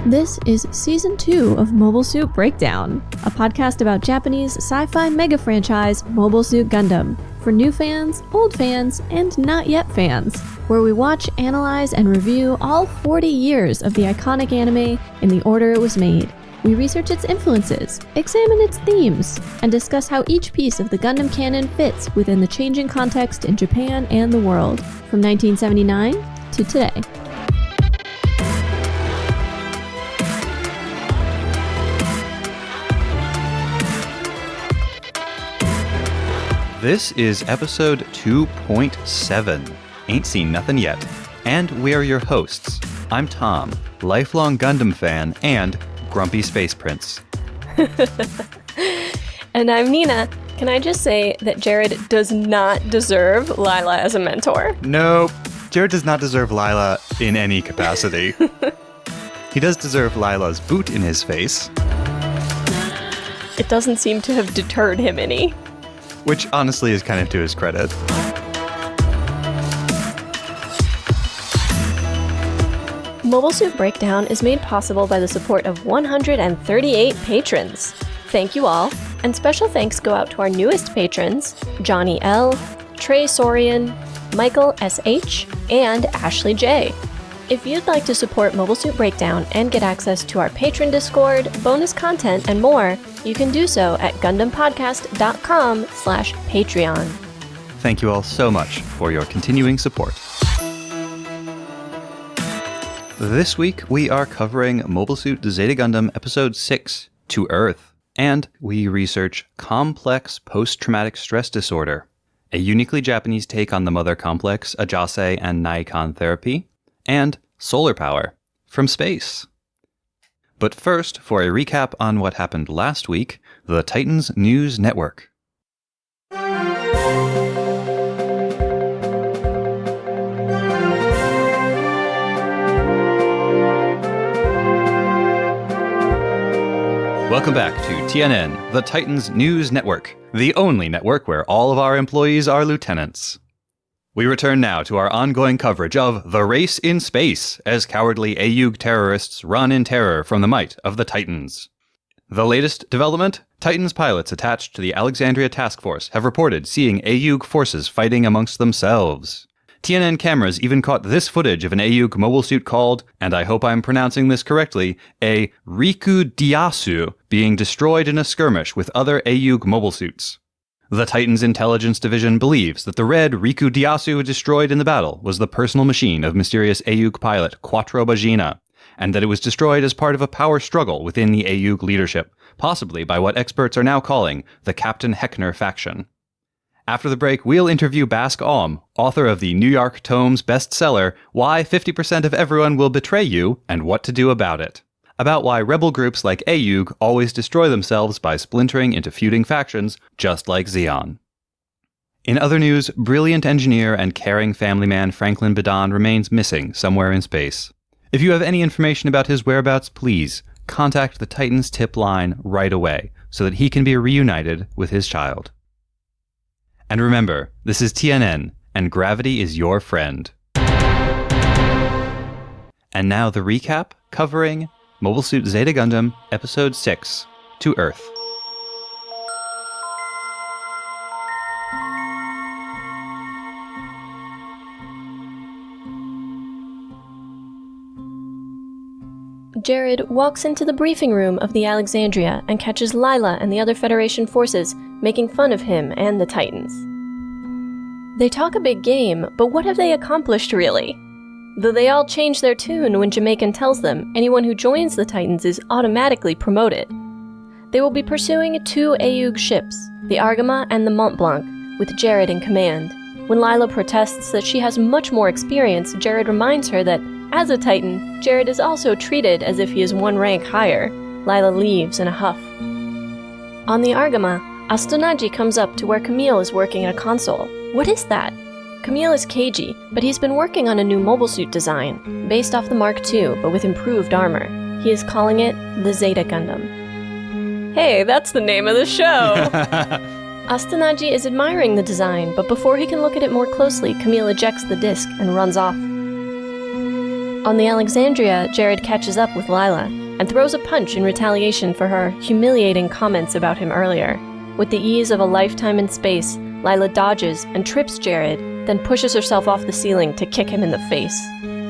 This is Season 2 of Mobile Suit Breakdown, a podcast about Japanese sci-fi mega franchise Mobile Suit Gundam, for new fans, old fans, and not yet fans, where we watch, analyze, and review all 40 years of the iconic anime in the order it was made. We research its influences, examine its themes, and discuss how each piece of the Gundam canon fits within the changing context in Japan and the world, from 1979 to today. This is episode 2.7, Ain't Seen Nothing Yet, and we are your hosts. I'm Tom, lifelong Gundam fan and grumpy space prince. And I'm Nina. Can I just say that Jared does not deserve Lila as a mentor? No, Jared does not deserve Lila in any capacity. He does deserve Lila's boot in his face. It doesn't seem to have deterred him any. Which honestly is kind of to his credit. Mobile Suit Breakdown is made possible by the support of 138 patrons. Thank you all, and special thanks go out to our newest patrons, Johnny L., Trey Sorian, Michael S.H., and Ashley J. If you'd like to support Mobile Suit Breakdown and get access to our patron Discord, bonus content, and more, you can do so at GundamPodcast.com/Patreon. Thank you all so much for your continuing support. This week, we are covering Mobile Suit Zeta Gundam Episode 6, To Earth, and we research complex post-traumatic stress disorder, a uniquely Japanese take on the mother complex, Ajase and Nikon therapy, and solar power from space. But first, for a recap on what happened last week, the Titans News Network. Welcome back to TNN, the Titans News Network, the only network where all of our employees are lieutenants. We return now to our ongoing coverage of The Race in Space, as cowardly AUG terrorists run in terror from the might of the Titans. The latest development? Titans pilots attached to the Alexandria Task Force have reported seeing AUG forces fighting amongst themselves. TNN cameras even caught this footage of an AUG mobile suit called, and I hope I'm pronouncing this correctly, a Riku Diasu being destroyed in a skirmish with other AUG mobile suits. The Titans Intelligence Division believes that the red Riku Diasu destroyed in the battle was the personal machine of mysterious AUG pilot Quattro Bagina, and that it was destroyed as part of a power struggle within the AUG leadership, possibly by what experts are now calling the Captain Heckner faction. After the break, we'll interview Bask Aum, author of the New York Tomes bestseller, Why 50% of Everyone Will Betray You and What to Do About It, about why rebel groups like AUG always destroy themselves by splintering into feuding factions, just like Zeon. In other news, brilliant engineer and caring family man Franklin Bedon remains missing somewhere in space. If you have any information about his whereabouts, please contact the Titans tip line right away so that he can be reunited with his child. And remember, this is TNN, and gravity is your friend. And now the recap covering Mobile Suit Zeta Gundam, Episode 6, To Earth. Jared walks into the briefing room of the Alexandria and catches Lila and the other Federation forces making fun of him and the Titans. They talk a big game, but what have they accomplished really? Though they all change their tune when Jamaican tells them anyone who joins the Titans is automatically promoted. They will be pursuing 2 AUG ships, the Argama and the Mont Blanc, with Jared in command. When Lila protests that she has much more experience, Jared reminds her that, as a Titan, Jared is also treated as if he is 1 rank higher. Lila leaves in a huff. On the Argama, Astonaji comes up to where Camille is working at a console. What is that? Camille is cagey, but he's been working on a new mobile suit design, based off the Mark II, but with improved armor. He is calling it the Zeta Gundam. Hey, that's the name of the show! Astonaji is admiring the design, but before he can look at it more closely, Camille ejects the disc and runs off. On the Alexandria, Jared catches up with Lila and throws a punch in retaliation for her humiliating comments about him earlier. With the ease of a lifetime in space, Lila dodges and trips Jared, then pushes herself off the ceiling to kick him in the face.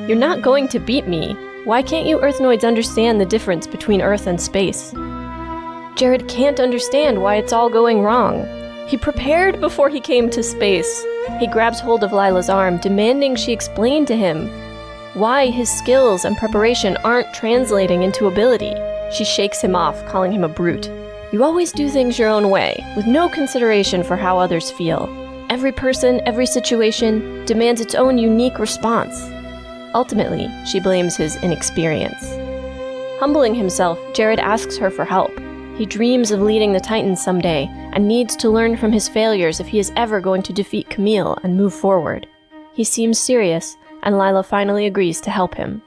"You're not going to beat me. Why can't you Earthnoids understand the difference between Earth and space?" Jared can't understand why it's all going wrong. He prepared before he came to space. He grabs hold of Lila's arm, demanding she explain to him why his skills and preparation aren't translating into ability. She shakes him off, calling him a brute. "You always do things your own way, with no consideration for how others feel. Every person, every situation, demands its own unique response." Ultimately, she blames his inexperience. Humbling himself, Jared asks her for help. He dreams of leading the Titans someday, and needs to learn from his failures if he is ever going to defeat Camille and move forward. He seems serious, and Lila finally agrees to help him.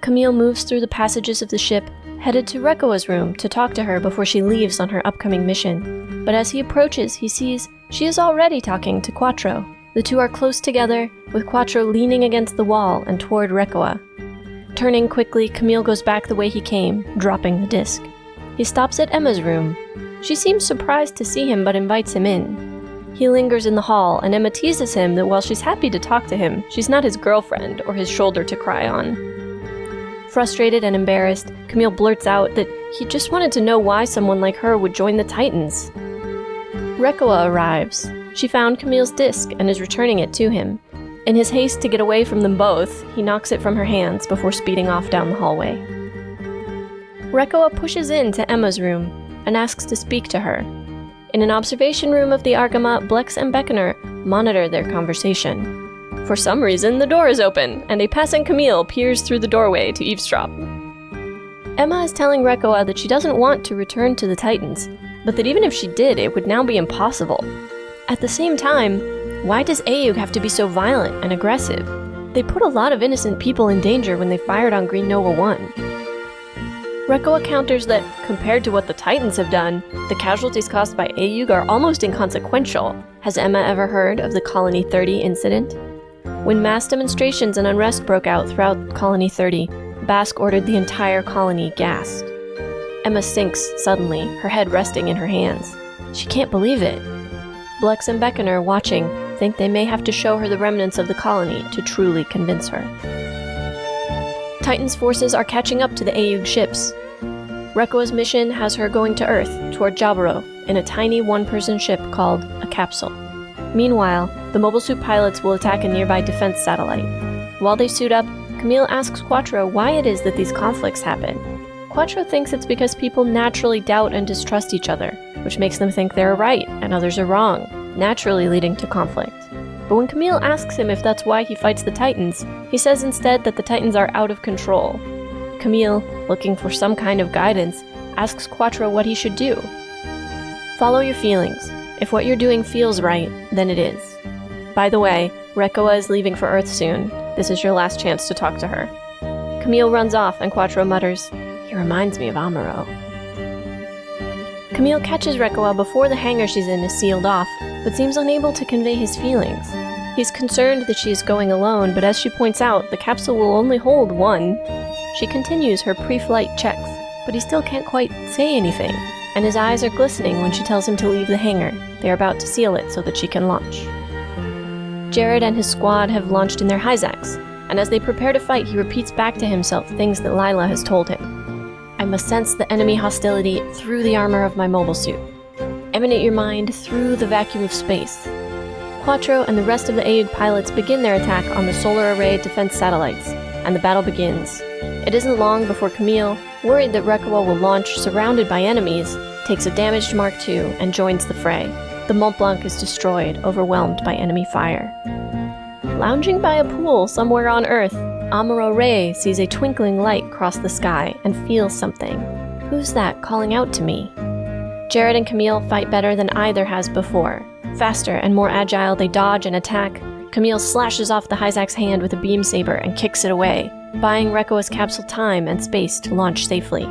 Camille moves through the passages of the ship, headed to Rekoa's room to talk to her before she leaves on her upcoming mission. But as he approaches, he sees she is already talking to Quattro. The two are close together, with Quattro leaning against the wall and toward Rekoa. Turning quickly, Camille goes back the way he came, dropping the disc. He stops at Emma's room. She seems surprised to see him but invites him in. He lingers in the hall, and Emma teases him that while she's happy to talk to him, she's not his girlfriend or his shoulder to cry on. Frustrated and embarrassed, Camille blurts out that he just wanted to know why someone like her would join the Titans. Rekoa arrives. She found Camille's disc and is returning it to him. In his haste to get away from them both, he knocks it from her hands before speeding off down the hallway. Rekoa pushes into Emma's room and asks to speak to her. In an observation room of the Argama, Blex and Beckoner monitor their conversation. For some reason, the door is open, and a passing Camille peers through the doorway to eavesdrop. Emma is telling Rekoa that she doesn't want to return to the Titans, but that even if she did, it would now be impossible. At the same time, why does Ayug have to be so violent and aggressive? They put a lot of innocent people in danger when they fired on Green Nova 1. Rekoa counters that, compared to what the Titans have done, the casualties caused by Ayug are almost inconsequential. Has Emma ever heard of the Colony 30 incident? When mass demonstrations and unrest broke out throughout Colony 30, Bask ordered the entire colony gassed. Emma sinks suddenly, her head resting in her hands. She can't believe it. Blex and Beckoner, watching, think they may have to show her the remnants of the colony to truly convince her. Titan's forces are catching up to the Ayug ships. Rekoa's mission has her going to Earth, toward Jaburo, in a tiny one-person ship called a capsule. Meanwhile, the Mobile Suit pilots will attack a nearby defense satellite. While they suit up, Camille asks Quattro why it is that these conflicts happen. Quattro thinks it's because people naturally doubt and distrust each other, which makes them think they're right and others are wrong, naturally leading to conflict. But when Camille asks him if that's why he fights the Titans, he says instead that the Titans are out of control. Camille, looking for some kind of guidance, asks Quattro what he should do. Follow your feelings. If what you're doing feels right, then it is. By the way, Rekoa is leaving for Earth soon. This is your last chance to talk to her. Camille runs off and Quattro mutters, "He reminds me of Amuro." Camille catches Rekoa before the hangar she's in is sealed off, but seems unable to convey his feelings. He's concerned that she is going alone, but as she points out, the capsule will only hold one. She continues her pre-flight checks, but he still can't quite say anything, and his eyes are glistening when she tells him to leave the hangar. They are about to seal it so that she can launch. Jared and his squad have launched in their Hyzax, and as they prepare to fight, he repeats back to himself things that Lila has told him. "I must sense the enemy hostility through the armor of my mobile suit. Emanate your mind through the vacuum of space." Quattro and the rest of the Ayug pilots begin their attack on the solar array defense satellites, and the battle begins. It isn't long before Camille, worried that Rekoa will launch surrounded by enemies, takes a damaged Mark II and joins the fray. The Mont Blanc is destroyed, overwhelmed by enemy fire. Lounging by a pool somewhere on Earth, Amuro Ray sees a twinkling light cross the sky and feels something. Who's that calling out to me? Jared and Camille fight better than either has before. Faster and more agile, they dodge and attack. Camille slashes off the Hyzax's hand with a beam saber and kicks it away, buying Rekoa's capsule time and space to launch safely.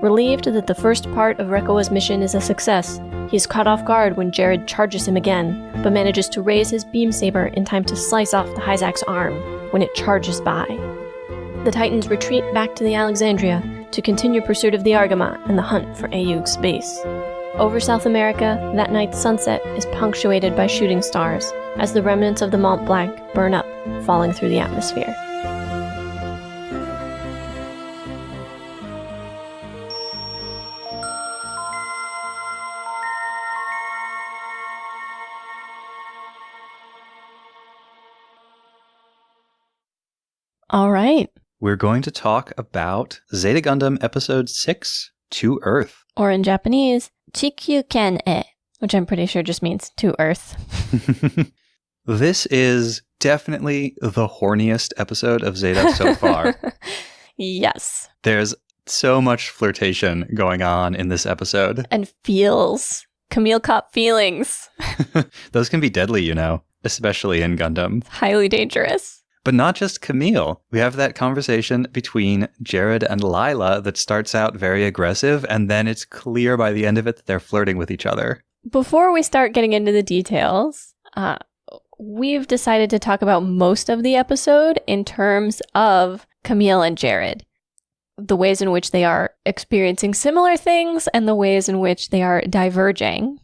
Relieved that the first part of Rekoa's mission is a success, he is caught off guard when Jared charges him again, but manages to raise his beam saber in time to slice off the Hyzax's arm, when it charges by. The Titans retreat back to the Alexandria to continue pursuit of the Argonaut and the hunt for Ayug's base. Over South America, that night's sunset is punctuated by shooting stars as the remnants of the Mont Blanc burn up, falling through the atmosphere. All right. We're going to talk about Zeta Gundam Episode 6, To Earth. Or in Japanese, Chikyu-ken-e, which I'm pretty sure just means to Earth. This is definitely the horniest episode of Zeta so far. Yes. There's so much flirtation going on in this episode. And feels. Camille cop feelings. Those can be deadly, you know, especially in Gundam. Highly dangerous. But not just Camille. We have that conversation between Jared and Lila that starts out very aggressive, and then it's clear by the end of it that they're flirting with each other. Before we start getting into the details, we've decided to talk about most of the episode in terms of Camille and Jared. The ways in which they are experiencing similar things and the ways in which they are diverging.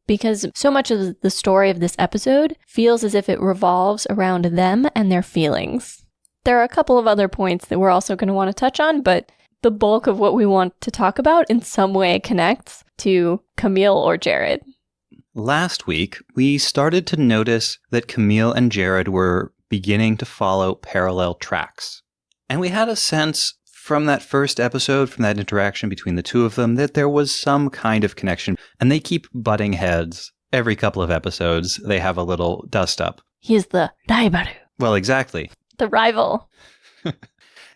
Because so much of the story of this episode feels as if it revolves around them and their feelings. There are a couple of other points that we're also going to want to touch on, but the bulk of what we want to talk about in some way connects to Camille or Jared. Last week, we started to notice that Camille and Jared were beginning to follow parallel tracks. And we had a sense from that first episode, from that interaction between the two of them, that there was some kind of connection. And they keep butting heads. Every couple of episodes, they have a little dust-up. He's the Raibaru. Well, exactly. The rival.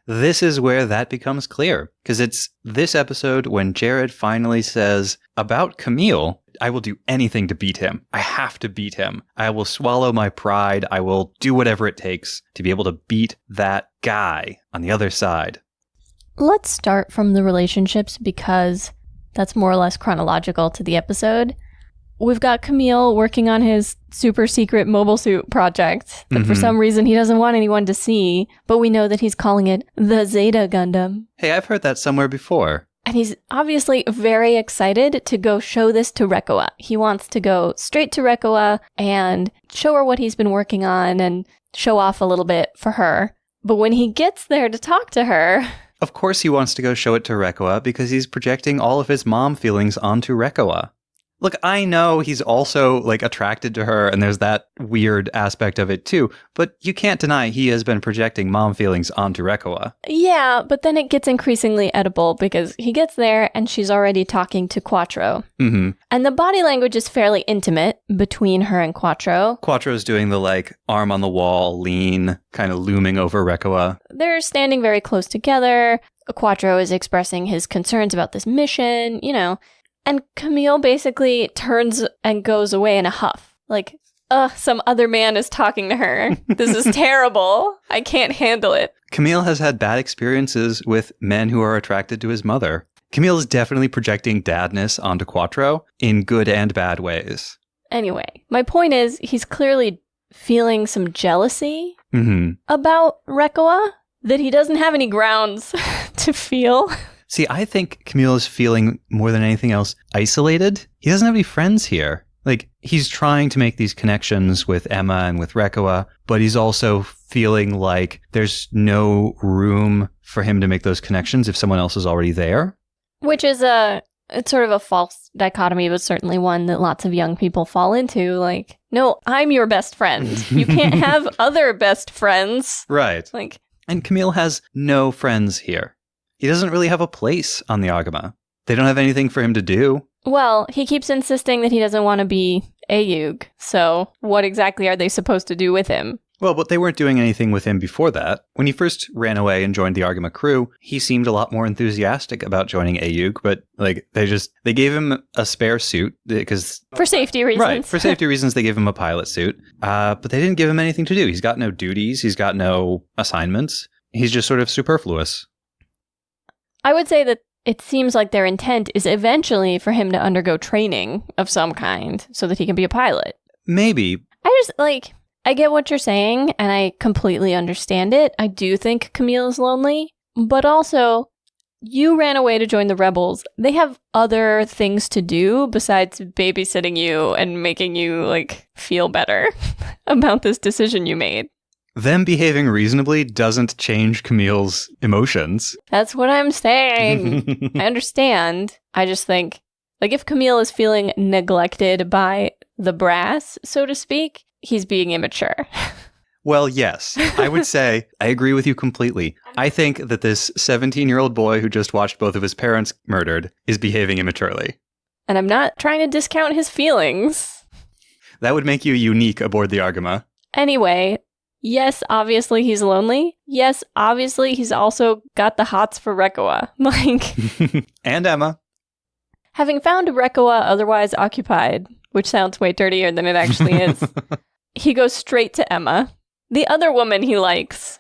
This is where that becomes clear. Because it's this episode when Jared finally says, about Camille, I will do anything to beat him. I have to beat him. I will swallow my pride. I will do whatever it takes to be able to beat that guy on the other side. Let's start from the relationships because that's more or less chronological to the episode. We've got Camille working on his super secret mobile suit project that for some reason he doesn't want anyone to see, but we know that he's calling it the Zeta Gundam. Hey, I've heard that somewhere before. And he's obviously very excited to go show this to Rekoa. He wants to go straight to Rekoa and show her what he's been working on and show off a little bit for her. But when he gets there to talk to her... Of course he wants to go show it to Rekoa because he's projecting all of his mom feelings onto Rekoa. Look, I know he's also, attracted to her, and there's that weird aspect of it, too. But you can't deny he has been projecting mom feelings onto Rekoa. Yeah, but then it gets increasingly edible because he gets there, and she's already talking to Quattro. Mm-hmm. And the body language is fairly intimate between her and Quattro. Quattro's doing the, arm on the wall, lean, kind of looming over Rekoa. They're standing very close together. Quattro is expressing his concerns about this mission, And Camille basically turns and goes away in a huff. Some other man is talking to her. This is terrible. I can't handle it. Camille has had bad experiences with men who are attracted to his mother. Camille is definitely projecting dadness onto Quattro in good and bad ways. Anyway, my point is he's clearly feeling some jealousy about Rekoa that he doesn't have any grounds to feel. See, I think Camille is feeling, more than anything else, isolated. He doesn't have any friends here. He's trying to make these connections with Emma and with Rekoa, but he's also feeling like there's no room for him to make those connections if someone else is already there. Which is it's sort of a false dichotomy, but certainly one that lots of young people fall into. No, I'm your best friend. You can't have other best friends. Right. And Camille has no friends here. He doesn't really have a place on the Agama. They don't have anything for him to do. Well, he keeps insisting that he doesn't want to be Ayug, so what exactly are they supposed to do with him? Well, but they weren't doing anything with him before that. When he first ran away and joined the Argama crew, he seemed a lot more enthusiastic about joining Ayug, but they gave him a spare suit because... For safety reasons. Right, for safety reasons they gave him a pilot suit, but they didn't give him anything to do. He's got no duties, he's got no assignments, he's just sort of superfluous. I would say that it seems like their intent is eventually for him to undergo training of some kind so that he can be a pilot. Maybe. I just, I get what you're saying, and I completely understand it. I do think Camille is lonely, but also, you ran away to join the rebels. They have other things to do besides babysitting you and making you, like, feel better about this decision you made. Them behaving reasonably doesn't change Camille's emotions. That's what I'm saying. I understand. I just think, like, if Camille is feeling neglected by the brass, so to speak, he's being immature. Well, yes. I would say I agree with you completely. I think that this 17-year-old boy who just watched both of his parents murdered is behaving immaturely. And I'm not trying to discount his feelings. That would make you unique aboard the Argama. Anyway, yes, obviously he's lonely. Yes, obviously he's also got the hots for Rekoa. Like, and Emma. Having found Rekoa otherwise occupied, which sounds way dirtier than it actually is, he goes straight to Emma, the other woman he likes.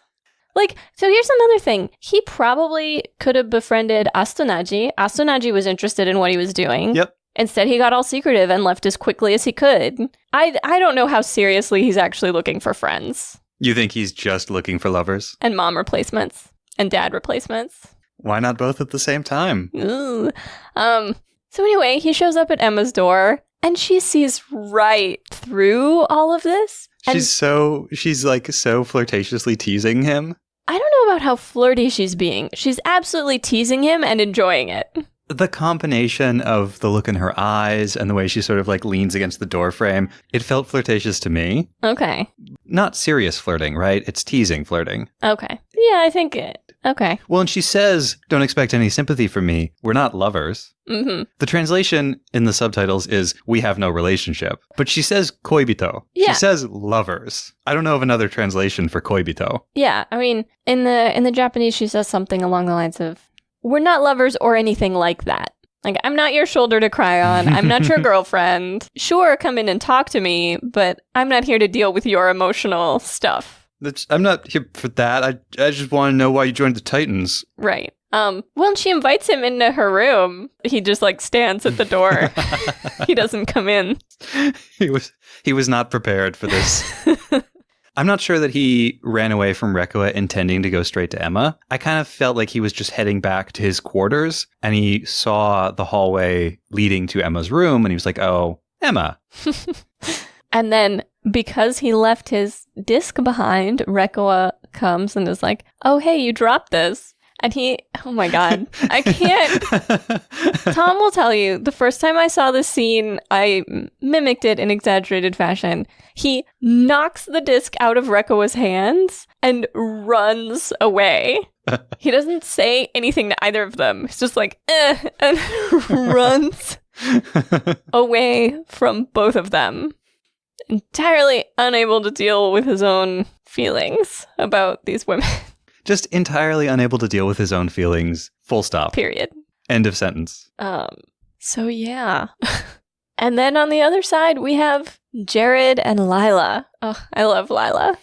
Like, so here's another thing. He probably could have befriended Astonaji. Astonaji was interested in what he was doing. Yep. Instead, he got all secretive and left as quickly as he could. I don't know how seriously he's actually looking for friends. You think he's just looking for lovers? And mom replacements. And dad replacements. Why not both at the same time? Ooh. So anyway, he shows up at Emma's door, and she sees right through all of this. She's like so flirtatiously teasing him. I don't know about how flirty she's being. She's absolutely teasing him and enjoying it. The combination of the look in her eyes and the way she sort of like leans against the door frame, it felt flirtatious to me. Okay. Not serious flirting, right? It's teasing flirting. Okay. Yeah, I think it. Okay. Well, and she says, don't expect any sympathy from me. We're not lovers. Mm-hmm. The translation in the subtitles is, we have no relationship. But she says koibito. Yeah. She says lovers. I don't know of another translation for koibito. Yeah, I mean, in the Japanese, she says something along the lines of, we're not lovers or anything like that. Like, I'm not your shoulder to cry on. I'm not your girlfriend. Sure, come in and talk to me, but I'm not here to deal with your emotional stuff. I'm not here for that. I just want to know why you joined the Titans. Right. When she invites him into her room, he just like stands at the door. He doesn't come in. He was not prepared for this. I'm not sure that he ran away from Rekoa intending to go straight to Emma. I kind of felt like he was just heading back to his quarters, and he saw the hallway leading to Emma's room, and he was like, oh, Emma. And then, because he left his disc behind, Rekoa comes and is like, oh, hey, you dropped this. And he, oh my God, I can't. Tom will tell you, the first time I saw this scene, I mimicked it in exaggerated fashion. He knocks the disc out of Rekoa's hands and runs away. He doesn't say anything to either of them. He's just like, and runs away from both of them. Entirely unable to deal with his own feelings about these women. Just entirely unable to deal with his own feelings. Full stop. Period. End of sentence. So yeah. And then on the other side, we have Jared and Lila. Oh, I love Lila.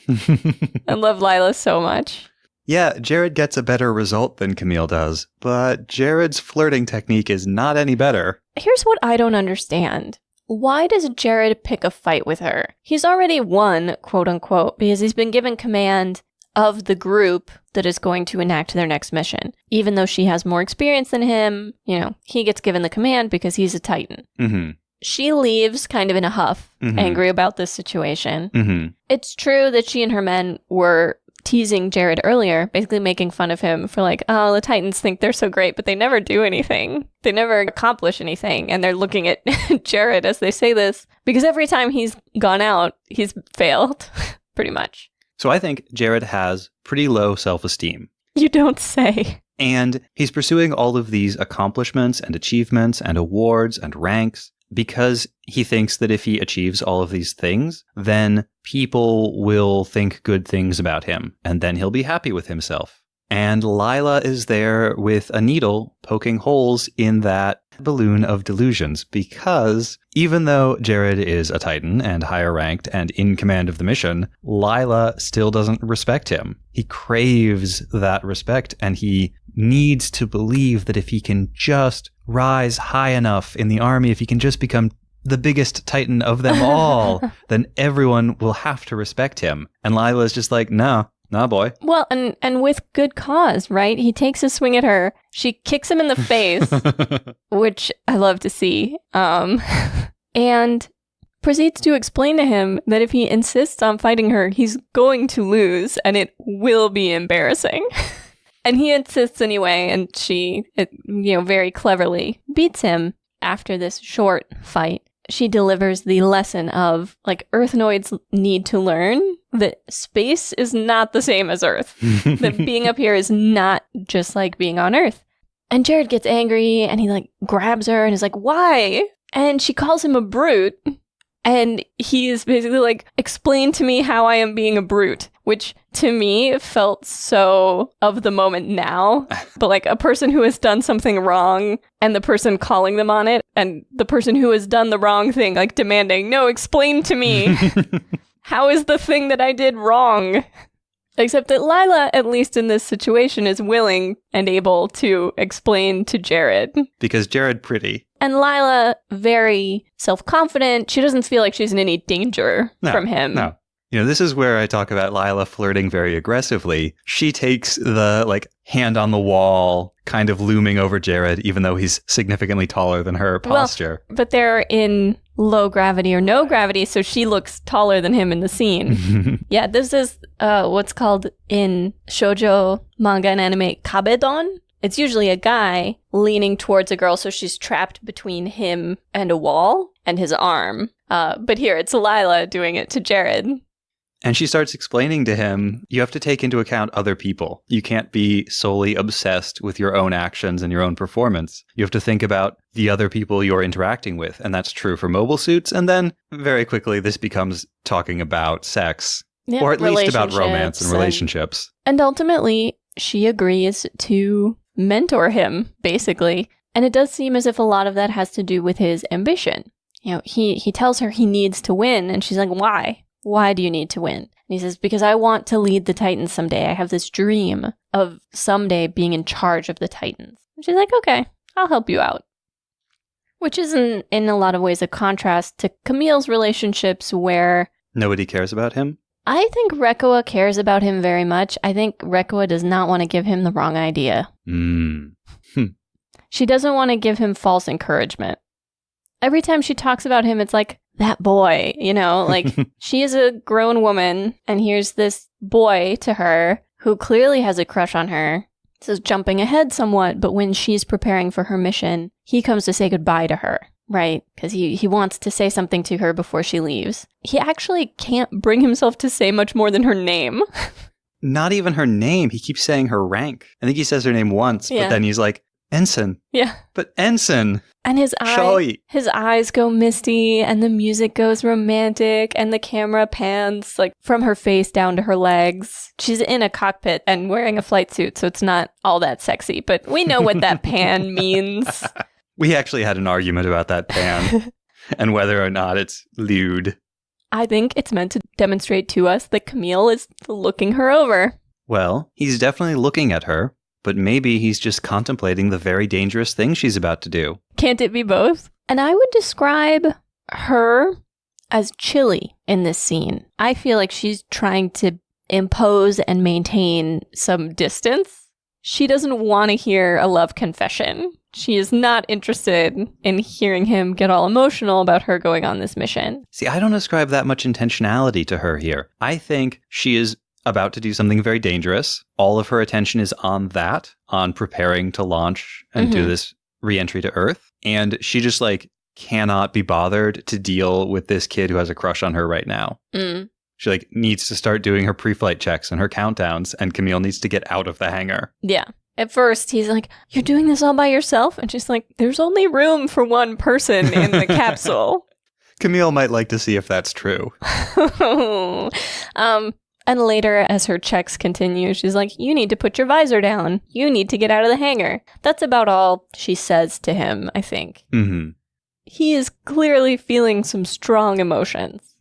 I love Lila so much. Yeah, Jared gets a better result than Camille does, but Jared's flirting technique is not any better. Here's what I don't understand. Why does Jared pick a fight with her? He's already won, quote unquote, because he's been given command of the group that is going to enact their next mission. Even though she has more experience than him, you know, he gets given the command because he's a Titan. Mm-hmm. She leaves kind of in a huff, angry about this situation. Mm-hmm. It's true that she and her men were teasing Jared earlier, basically making fun of him for like, oh, the Titans think they're so great, but they never do anything. They never accomplish anything. And they're looking at Jared as they say this, because every time he's gone out, he's failed, pretty much. So I think Jared has pretty low self-esteem. You don't say. And he's pursuing all of these accomplishments and achievements and awards and ranks because he thinks that if he achieves all of these things, then people will think good things about him, and then he'll be happy with himself. And Lila is there with a needle poking holes in that balloon of delusions, because even though Jared is a Titan and higher ranked and in command of the mission, Lila still doesn't respect him. He craves that respect, and he needs to believe that if he can just rise high enough in the army, if he can just become the biggest Titan of them all, then everyone will have to respect him. And Lila's just like, nah, boy. Well, and with good cause, right? He takes a swing at her. She kicks him in the face, which I love to see. And proceeds to explain to him that if he insists on fighting her, he's going to lose, and it will be embarrassing. And he insists anyway, and she, very cleverly beats him. After this short fight, she delivers the lesson of, Earthnoids need to learn that space is not the same as Earth. That being up here is not just like being on Earth. And Jared gets angry, and he, grabs her and is like, why? And she calls him a brute. And he is basically like, explain to me how I am being a brute, which to me felt so of the moment now. But a person who has done something wrong and the person calling them on it and the person who has done the wrong thing, demanding, no, explain to me. How is the thing that I did wrong? Except that Lila, at least in this situation, is willing and able to explain to Jared. Because Jared pretty. And Lila, very self-confident. She doesn't feel like she's in any danger from him. No. This is where I talk about Lila flirting very aggressively. She takes the, hand on the wall, kind of looming over Jared, even though he's significantly taller than her posture. Well, but they're in low gravity or no gravity, so she looks taller than him in the scene. Yeah, this is what's called in shoujo manga and anime kabedon. It's usually a guy leaning towards a girl, so she's trapped between him and a wall and his arm. But here, it's Lila doing it to Jared. And she starts explaining to him, you have to take into account other people. You can't be solely obsessed with your own actions and your own performance. You have to think about the other people you're interacting with. And that's true for mobile suits. And then very quickly, this becomes talking about sex, or at least about romance and relationships. And ultimately, she agrees to mentor him, basically. And it does seem as if a lot of that has to do with his ambition. He tells her he needs to win. And she's like, why? Why do you need to win? And he says, because I want to lead the Titans someday. I have this dream of someday being in charge of the Titans. And she's like, okay, I'll help you out. Which is in a lot of ways a contrast to Camille's relationships where... Nobody cares about him? I think Rekoa cares about him very much. I think Rekoa does not want to give him the wrong idea. She doesn't want to give him false encouragement. Every time she talks about him, it's like, that boy, she is a grown woman, and here's this boy to her who clearly has a crush on her. This is jumping ahead somewhat, but when she's preparing for her mission, he comes to say goodbye to her, right? Because he wants to say something to her before she leaves. He actually can't bring himself to say much more than her name. Not even her name. He keeps saying her rank. I think he says her name once, but then he's like, Ensign. Yeah. But Ensign. And his eyes go misty, and the music goes romantic, and the camera pans from her face down to her legs. She's in a cockpit and wearing a flight suit, so it's not all that sexy, but we know what that pan means. We actually had an argument about that pan and whether or not it's lewd. I think it's meant to demonstrate to us that Camille is looking her over. Well, he's definitely looking at her. But maybe he's just contemplating the very dangerous thing she's about to do. Can't it be both? And I would describe her as chilly in this scene. I feel like she's trying to impose and maintain some distance. She doesn't want to hear a love confession. She is not interested in hearing him get all emotional about her going on this mission. See, I don't ascribe that much intentionality to her here. I think she is about to do something very dangerous. All of her attention is on that, on preparing to launch and do this re-entry to Earth. And she just cannot be bothered to deal with this kid who has a crush on her right now. She needs to start doing her pre-flight checks and her countdowns, and Camille needs to get out of the hangar. Yeah. At first, he's like, you're doing this all by yourself? And she's like, there's only room for one person in the capsule. Camille might like to see if that's true. And later, as her checks continue, she's like, you need to put your visor down. You need to get out of the hangar. That's about all she says to him, I think. Mm-hmm. He is clearly feeling some strong emotions.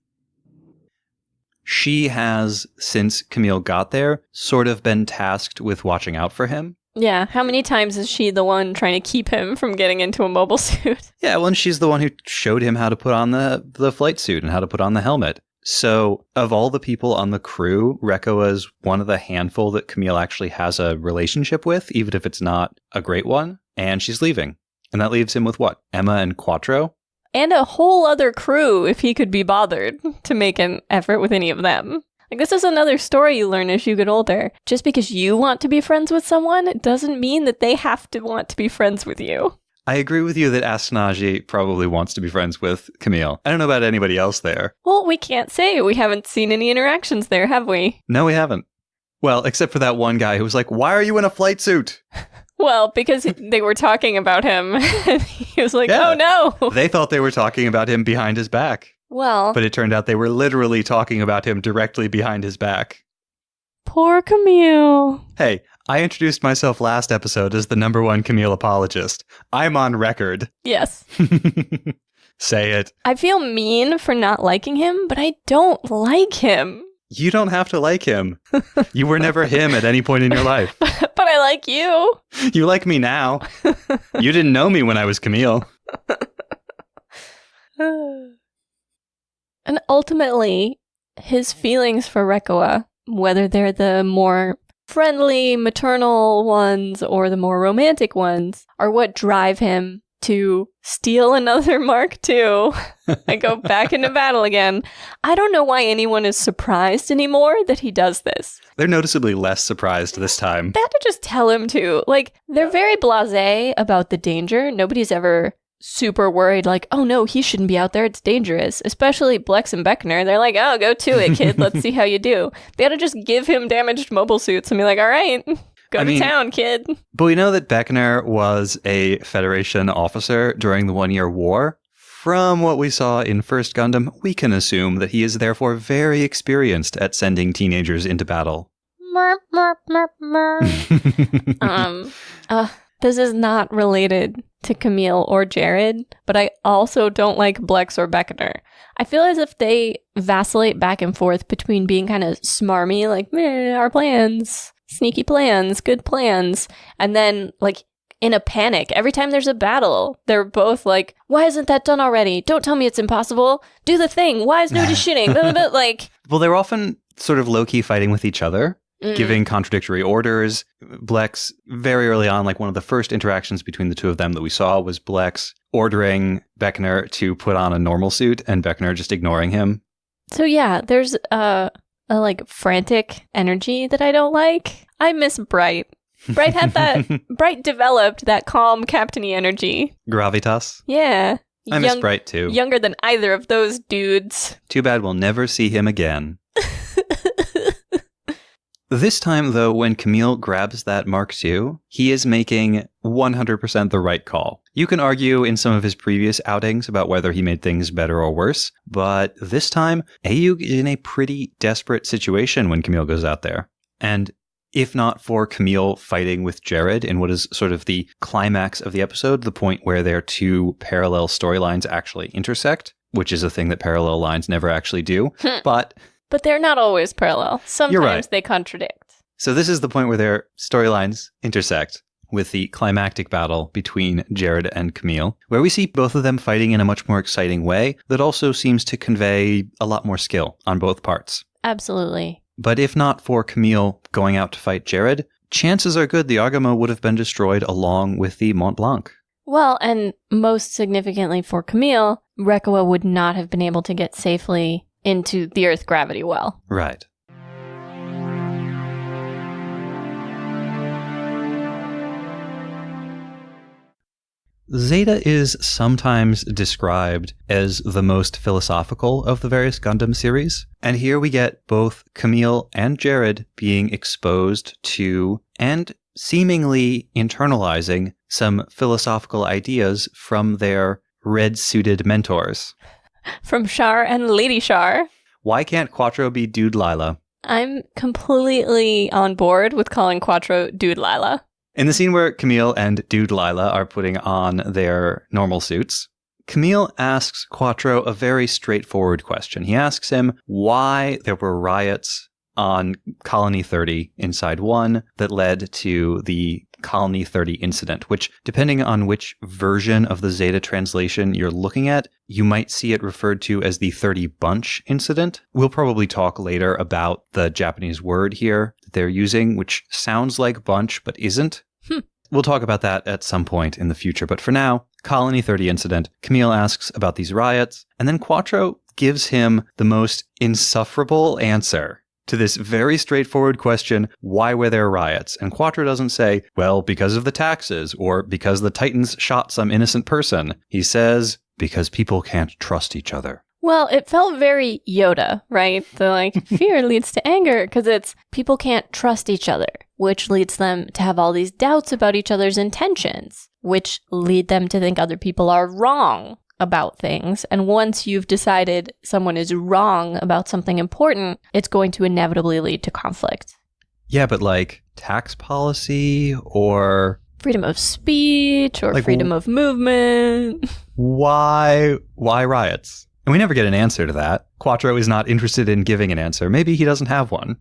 She has, since Camille got there, sort of been tasked with watching out for him. Yeah, how many times is she the one trying to keep him from getting into a mobile suit? Yeah, well, and she's the one who showed him how to put on the flight suit and how to put on the helmet. So, of all the people on the crew, Rekkoa is one of the handful that Camille actually has a relationship with, even if it's not a great one, and she's leaving. And that leaves him with what? Emma and Quattro? And a whole other crew if he could be bothered to make an effort with any of them. Like, this is another story you learn as you get older. Just because you want to be friends with someone doesn't mean that they have to want to be friends with you. I agree with you that Astenaji probably wants to be friends with Camille. I don't know about anybody else there. Well, we can't say. We haven't seen any interactions there, have we? No, we haven't. Well, except for that one guy who was like, "Why are you in a flight suit?" Well, because they were talking about him. He was like, Yeah. oh no. They thought they were talking about him behind his back. Well, But it turned out they were literally talking about him directly behind his back. poor Camille. Hey, I introduced myself last episode as the #1 Camille apologist. I'm on record. Yes. Say it. I feel mean for not liking him, but I don't like him. You don't have to like him. You were never him at any point in your life. But I like you. You like me now. You didn't know me when I was Camille. And ultimately, his feelings for Rekkoa, whether they're the more friendly, maternal ones or the more romantic ones, are what drive him to steal another Mark II and go back into battle again. I don't know why anyone is surprised anymore that he does this. They're noticeably less surprised this time. They had to just tell him to. Like, they're very blasé about the danger. Nobody's ever super worried, like, oh no, he shouldn't be out there, it's dangerous. Especially Blex and Beckner. They're like, oh, go to it, kid, let's see how you do. They had to just give him damaged mobile suits and be like, all right, go to town, kid. But we know that Beckner was a Federation officer during the 1-year war. From what we saw in First Gundam, we can assume that he is therefore very experienced at sending teenagers into battle. This is not related to Camille or Jared, but I also don't like Blex or Beckner. I feel as if they vacillate back and forth between being kind of smarmy, like, meh, our plans, sneaky plans, good plans, and then, like, in a panic. Every time there's a battle, they're both like, why isn't that done already? Don't tell me it's impossible. Do the thing. Why is nobody shitting? Like, well, they're often sort of low-key fighting with each other. Giving contradictory orders. Blex, very early on, like one of the first interactions between the two of them that we saw was Blex ordering Beckner to put on a normal suit and Beckner just ignoring him. So yeah, there's a like frantic energy that I don't like. I miss Bright. Bright had that, Bright developed that calm captain-y energy. Gravitas. Yeah. I miss Bright too. Younger than either of those dudes. Too bad we'll never see him again. This time, though, when Camille grabs that Mark II, he is making 100% the right call. You can argue in some of his previous outings about whether he made things better or worse, but this time, Ayug is in a pretty desperate situation when Camille goes out there. And if not for Camille fighting with Jared in what is sort of the climax of the episode, the point where their two parallel storylines actually intersect, which is a thing that parallel lines never actually do, But they're not always parallel. Sometimes they contradict. So this is the point where their storylines intersect with the climactic battle between Jared and Camille, where we see both of them fighting in a much more exciting way that also seems to convey a lot more skill on both parts. Absolutely. But if not for Camille going out to fight Jared, chances are good the Agamo would have been destroyed along with the Mont Blanc. Well, and most significantly for Camille, Rekkoa would not have been able to get safely into the Earth gravity well. Right. Zeta is sometimes described as the most philosophical of the various Gundam series, and here we get both Camille and Jared being exposed to and seemingly internalizing some philosophical ideas from their red-suited mentors. From Char and Lady Char. Why can't Quattro be Dude Lila? I'm completely on board with calling Quattro Dude Lila. In the scene where Camille and Dude Lila are putting on their normal suits, Camille asks Quattro a very straightforward question. He asks him why there were riots on Colony 30 inside 1 that led to the Colony 30 incident, which, depending on which version of the Zeta translation you're looking at, you might see it referred to as the 30 bunch incident. We'll probably talk later about the Japanese word here that they're using, which sounds like bunch but isn't. We'll talk about that at some point in the future, but for now, Colony 30 incident, Camille asks about these riots, and then Quattro gives him the most insufferable answer to this very straightforward question, why were there riots? And Quattro doesn't say, well, because of the taxes, or because the Titans shot some innocent person. He says, because people can't trust each other. Well, it felt very Yoda, right? The fear leads to anger, because it's people can't trust each other, which leads them to have all these doubts about each other's intentions, which lead them to think other people are wrong about things. And once you've decided someone is wrong about something important, it's going to inevitably lead to conflict. Yeah, but tax policy or freedom of speech or freedom of movement. Why riots? And we never get an answer to that. Quattro is not interested in giving an answer. Maybe he doesn't have one.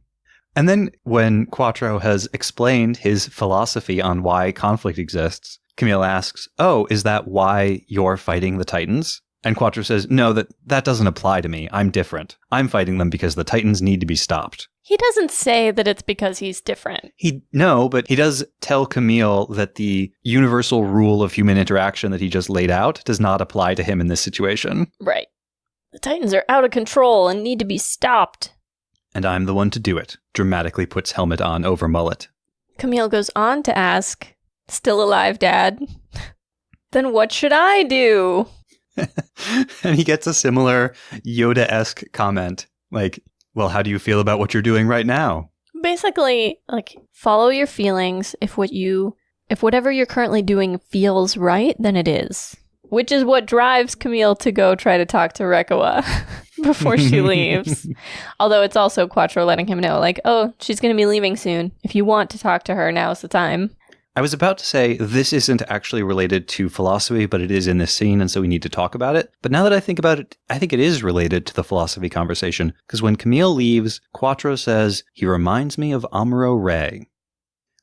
And then when Quattro has explained his philosophy on why conflict exists, Camille asks, oh, is that why you're fighting the Titans? And Quattro says, no, that doesn't apply to me. I'm different. I'm fighting them because the Titans need to be stopped. He doesn't say that it's because he's different. No, but he does tell Camille that the universal rule of human interaction that he just laid out does not apply to him in this situation. Right. The Titans are out of control and need to be stopped. And I'm the one to do it. Dramatically puts helmet on over mullet. Camille goes on to ask, still alive, Dad? Then what should I do? And he gets a similar Yoda-esque comment, well, how do you feel about what you're doing right now? Basically, follow your feelings. If whatever you're currently doing feels right, then it is. Which is what drives Camille to go try to talk to Rekawa before she leaves. Although it's also Quattro letting him know, oh, she's going to be leaving soon. If you want to talk to her, now's the time. I was about to say this isn't actually related to philosophy, but it is in this scene, and so we need to talk about it. But now that I think about it, I think it is related to the philosophy conversation, because when Camille leaves, Quattro says, he reminds me of Amuro Ray.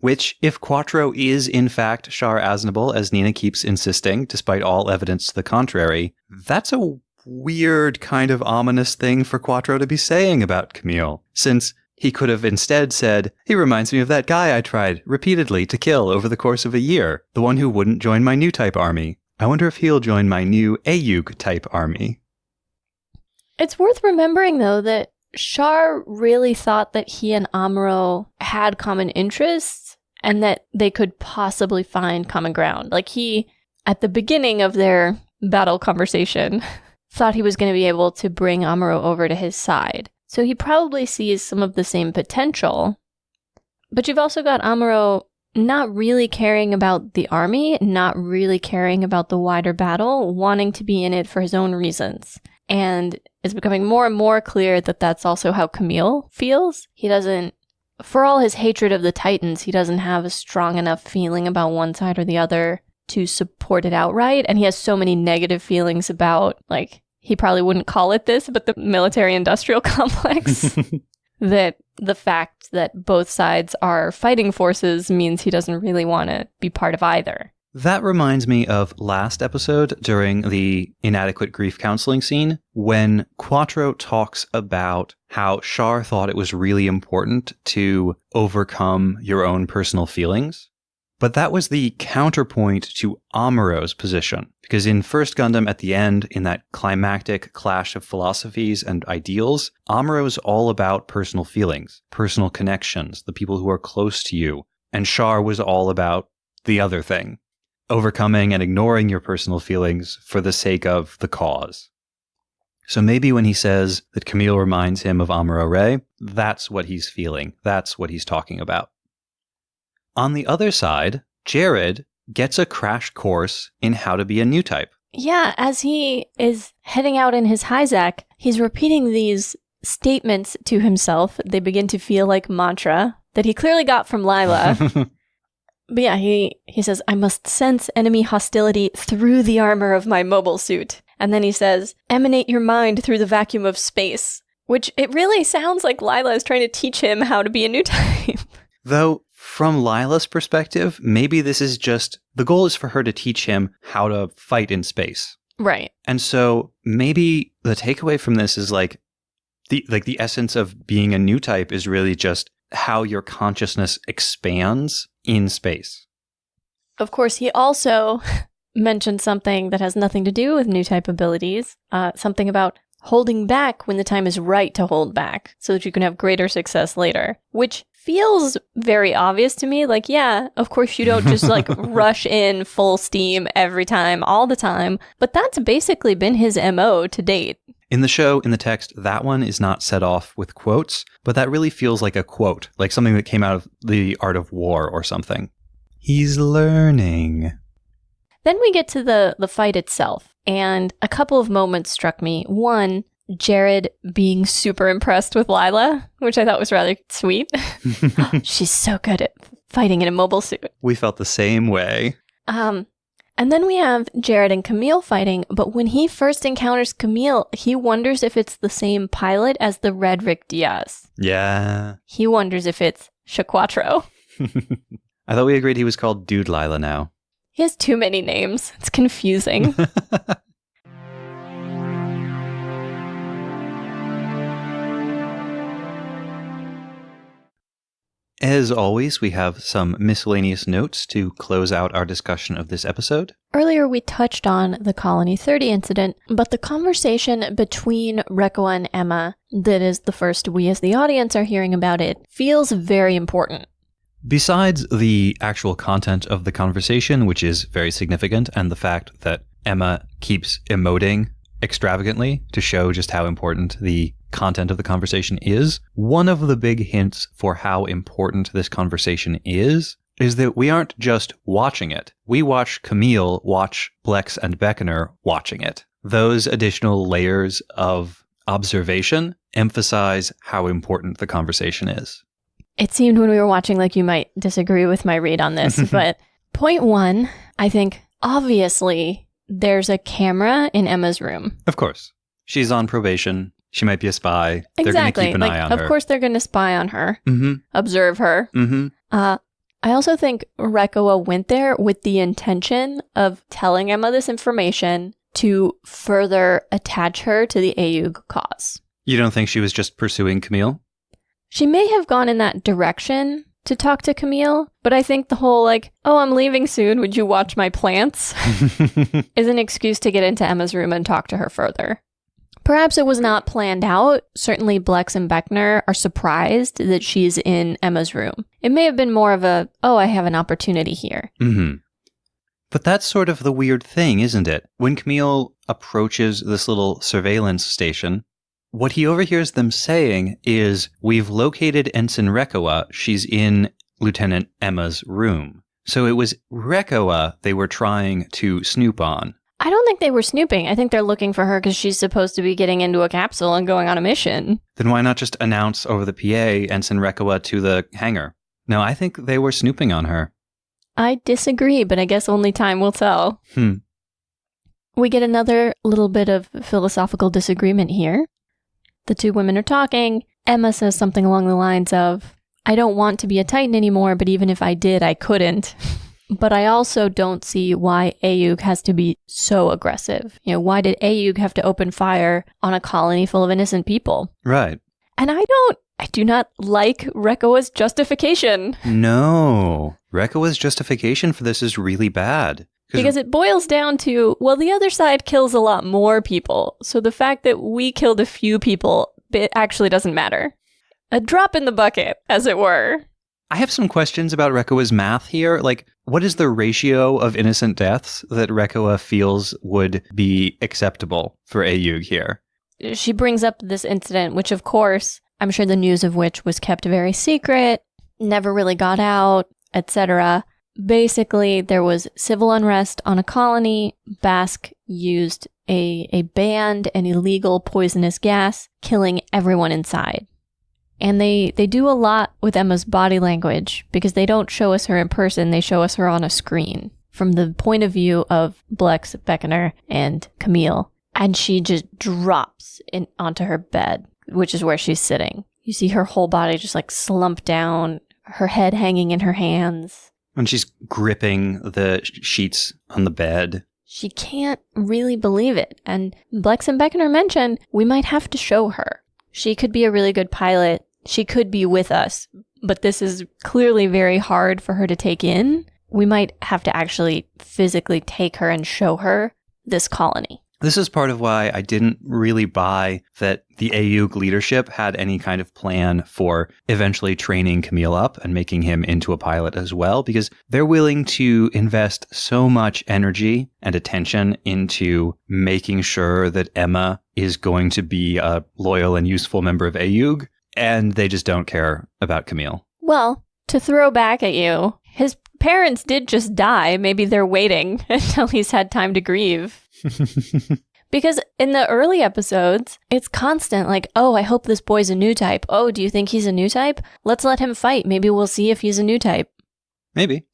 Which, if Quattro is in fact Char Aznable, as Nina keeps insisting, despite all evidence to the contrary, that's a weird kind of ominous thing for Quattro to be saying about Camille, since he could have instead said, he reminds me of that guy I tried repeatedly to kill over the course of a year, the one who wouldn't join my new type army. I wonder if he'll join my new Ayug type army. It's worth remembering, though, that Char really thought that he and Amuro had common interests and that they could possibly find common ground. He, at the beginning of their battle conversation, thought he was going to be able to bring Amuro over to his side. So he probably sees some of the same potential. But you've also got Amuro not really caring about the army, not really caring about the wider battle, wanting to be in it for his own reasons. And it's becoming more and more clear that that's also how Camille feels. He doesn't, for all his hatred of the Titans, he doesn't have a strong enough feeling about one side or the other to support it outright. And he has so many negative feelings about, he probably wouldn't call it this, but the military-industrial complex, that the fact that both sides are fighting forces means he doesn't really want to be part of either. That reminds me of last episode during the inadequate grief counseling scene, when Quattro talks about how Char thought it was really important to overcome your own personal feelings. But that was the counterpoint to Amuro's position, because in First Gundam at the end, in that climactic clash of philosophies and ideals, Amuro is all about personal feelings, personal connections, the people who are close to you, and Char was all about the other thing, overcoming and ignoring your personal feelings for the sake of the cause. So maybe when he says that Camille reminds him of Amuro Ray, that's what he's feeling, that's what he's talking about. On the other side, Jared gets a crash course in how to be a new type. Yeah, as he is heading out in his Hyzak, he's repeating these statements to himself. They begin to feel like mantra that he clearly got from Lila. But yeah, he says, I must sense enemy hostility through the armor of my mobile suit. And then he says, emanate your mind through the vacuum of space, Which it really sounds like Lila is trying to teach him how to be a new type. Though, from Lila's perspective, maybe this is just, the goal is for her to teach him how to fight in space. Right. And so maybe the takeaway from this is like the essence of being a new type is really just how your consciousness expands in space. Of course, he also mentioned something that has nothing to do with new type abilities, something about holding back when the time is right to hold back so that you can have greater success later, which feels very obvious to me. Like, yeah, of course you don't just like rush in full steam every time, all the time, but that's basically been his MO to date. In the show, in the text, that one is not set off with quotes, but that really feels like a quote, like something that came out of The Art of War or something. He's learning. Then we get to the fight itself, and a couple of moments struck me. One, Jared being super impressed with Lila, which I thought was rather sweet. She's so good at fighting in a mobile suit. We felt the same way. And then we have Jared and Camille fighting, but when he first encounters Camille, he wonders if it's the same pilot as the Red Rick Diaz. Yeah. He wonders if it's Shaquatro. I thought we agreed he was called Dude Lila now. He has too many names. It's confusing. As always, we have some miscellaneous notes to close out our discussion of this episode. Earlier, we touched on the Colony 30 incident, but the conversation between Rekkoa and Emma, that is the first we as the audience are hearing about it, feels very important. Besides the actual content of the conversation, which is very significant, and the fact that Emma keeps emoting extravagantly to show just how important the content of the conversation is, one of the big hints for how important this conversation is that we aren't just watching it. We watch Camille watch Blex and Beckoner watching it. Those additional layers of observation emphasize how important the conversation is. It seemed when we were watching like you might disagree with my read on this, but point one, I think obviously there's a camera in Emma's room. Of course. She's on probation. She might be a spy. Exactly. They're going to keep an eye on her. Of course they're going to spy on her. Mm-hmm. Observe her. Mm-hmm. I also think Rekkoa went there with the intention of telling Emma this information to further attach her to the Ayug cause. You don't think she was just pursuing Camille? She may have gone in that direction to talk to Camille, but I think the whole like, oh, I'm leaving soon, would you watch my plants? is an excuse to get into Emma's room and talk to her further. Perhaps it was not planned out. Certainly Blex and Beckoner are surprised that she's in Emma's room. It may have been more of a, oh, I have an opportunity here. Mm-hmm. But that's sort of the weird thing, isn't it? When Camille approaches this little surveillance station, what he overhears them saying is, we've located Ensign Rekkoa. She's in Lieutenant Emma's room. So it was Rekkoa they were trying to snoop on. I don't think they were snooping. I think they're looking for her because she's supposed to be getting into a capsule and going on a mission. Then why not just announce over the PA Ensign Rekkoa to the hangar? No, I think they were snooping on her. I disagree, but I guess only time will tell. We get another little bit of philosophical disagreement here. The two women are talking. Emma says something along the lines of, I don't want to be a Titan anymore, but even if I did, I couldn't. But I also don't see why Ayug has to be so aggressive. You know, why did Ayug have to open fire on a colony full of innocent people? Right. And I do not like Rekkoa's justification. No. Rekkoa's justification for this is really bad. Because it boils down to, well, the other side kills a lot more people. So the fact that we killed a few people, it actually doesn't matter. A drop in the bucket, as it were. I have some questions about Rekkoa's math here. Like, what is the ratio of innocent deaths that Rekkoa feels would be acceptable for Ayug here? She brings up this incident, which of course, I'm sure the news of which was kept very secret, never really got out, etc. Basically, there was civil unrest on a colony. Bask used a banned and illegal poisonous gas, killing everyone inside. And they do a lot with Emma's body language because they don't show us her in person, they show us her on a screen from the point of view of Blex, Beckoner, and Camille. And she just drops onto her bed, which is where she's sitting. You see her whole body just like slump down, her head hanging in her hands. And she's gripping the sheets on the bed. She can't really believe it. And Blex and Beckener mention we might have to show her. She could be a really good pilot. She could be with us. But this is clearly very hard for her to take in. We might have to actually physically take her and show her this colony. This is part of why I didn't really buy that the AUG leadership had any kind of plan for eventually training Camille up and making him into a pilot as well, because they're willing to invest so much energy and attention into making sure that Emma is going to be a loyal and useful member of AUG, and they just don't care about Camille. Well, to throw back at you, his parents did just die. Maybe they're waiting until he's had time to grieve. Because in the early episodes, it's constant like, oh, I hope this boy's a new type. Oh, do you think he's a new type? Let's let him fight. Maybe we'll see if he's a new type. Maybe.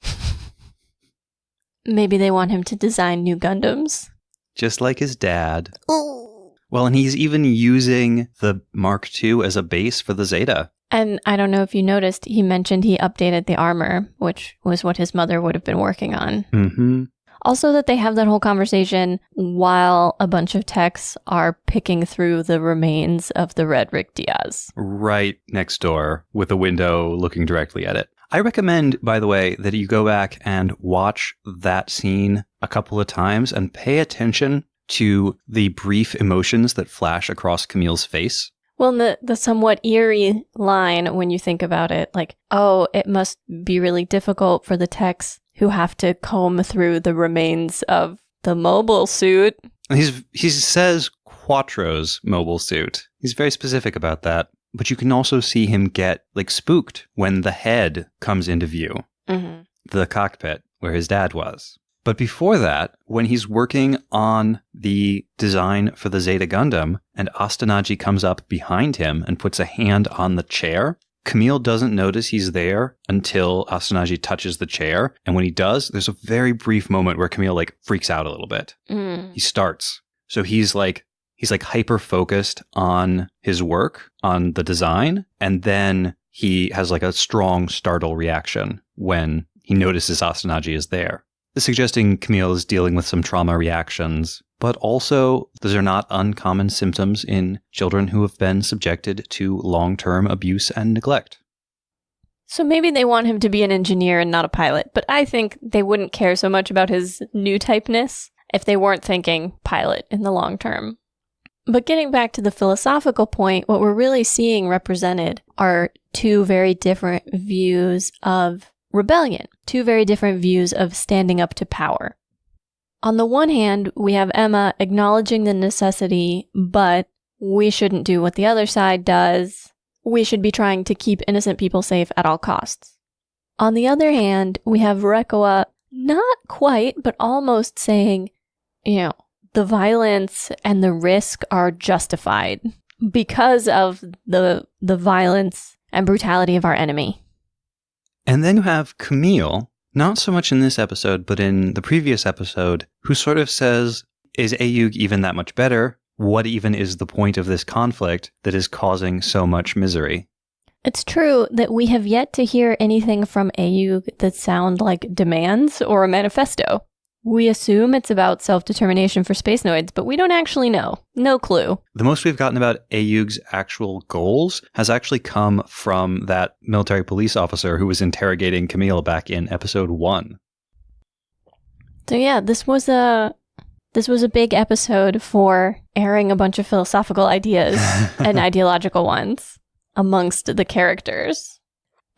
Maybe they want him to design new Gundams. Just like his dad. Oh. Well, and he's even using the Mark II as a base for the Zeta. And I don't know if you noticed, he mentioned he updated the armor, which was what his mother would have been working on. Mm-hmm. Also that they have that whole conversation while a bunch of techs are picking through the remains of the Red Rick Diaz. Right next door with a window looking directly at it. I recommend, by the way, that you go back and watch that scene a couple of times and pay attention to the brief emotions that flash across Camille's face. Well, the somewhat eerie line when you think about it, like, oh, it must be really difficult for the techs who have to comb through the remains of the mobile suit. He says Quattro's mobile suit. He's very specific about that. But you can also see him get like spooked when the head comes into view. Mm-hmm. The cockpit where his dad was. But before that, when he's working on the design for the Zeta Gundam and Astanagi comes up behind him and puts a hand on the chair, Camille doesn't notice he's there until Astanagi touches the chair. And when he does, there's a very brief moment where Camille like freaks out a little bit. He starts. So he's like hyper focused on his work, on the design. And then he has like a strong startle reaction when he notices Astanagi is there. Suggesting Camille is dealing with some trauma reactions, but also those are not uncommon symptoms in children who have been subjected to long-term abuse and neglect. So maybe they want him to be an engineer and not a pilot, but I think they wouldn't care so much about his new typeness if they weren't thinking pilot in the long term. But getting back to the philosophical point, what we're really seeing represented are two very different views of rebellion, two very different views of standing up to power. On the one hand, we have Emma acknowledging the necessity, but we shouldn't do what the other side does. We should be trying to keep innocent people safe at all costs. On the other hand, we have Rekoa not quite, but almost saying, the violence and the risk are justified because of the violence and brutality of our enemy. And then you have Camille, not so much in this episode, but in the previous episode, who sort of says, is AUG even that much better? What even is the point of this conflict that is causing so much misery? It's true that we have yet to hear anything from AUG that sound like demands or a manifesto. We assume it's about self-determination for Spacenoids, but we don't actually know. No clue. The most we've gotten about AUG's actual goals has actually come from that military police officer who was interrogating Camille back in episode 1. So yeah, this was a big episode for airing a bunch of philosophical ideas and ideological ones amongst the characters.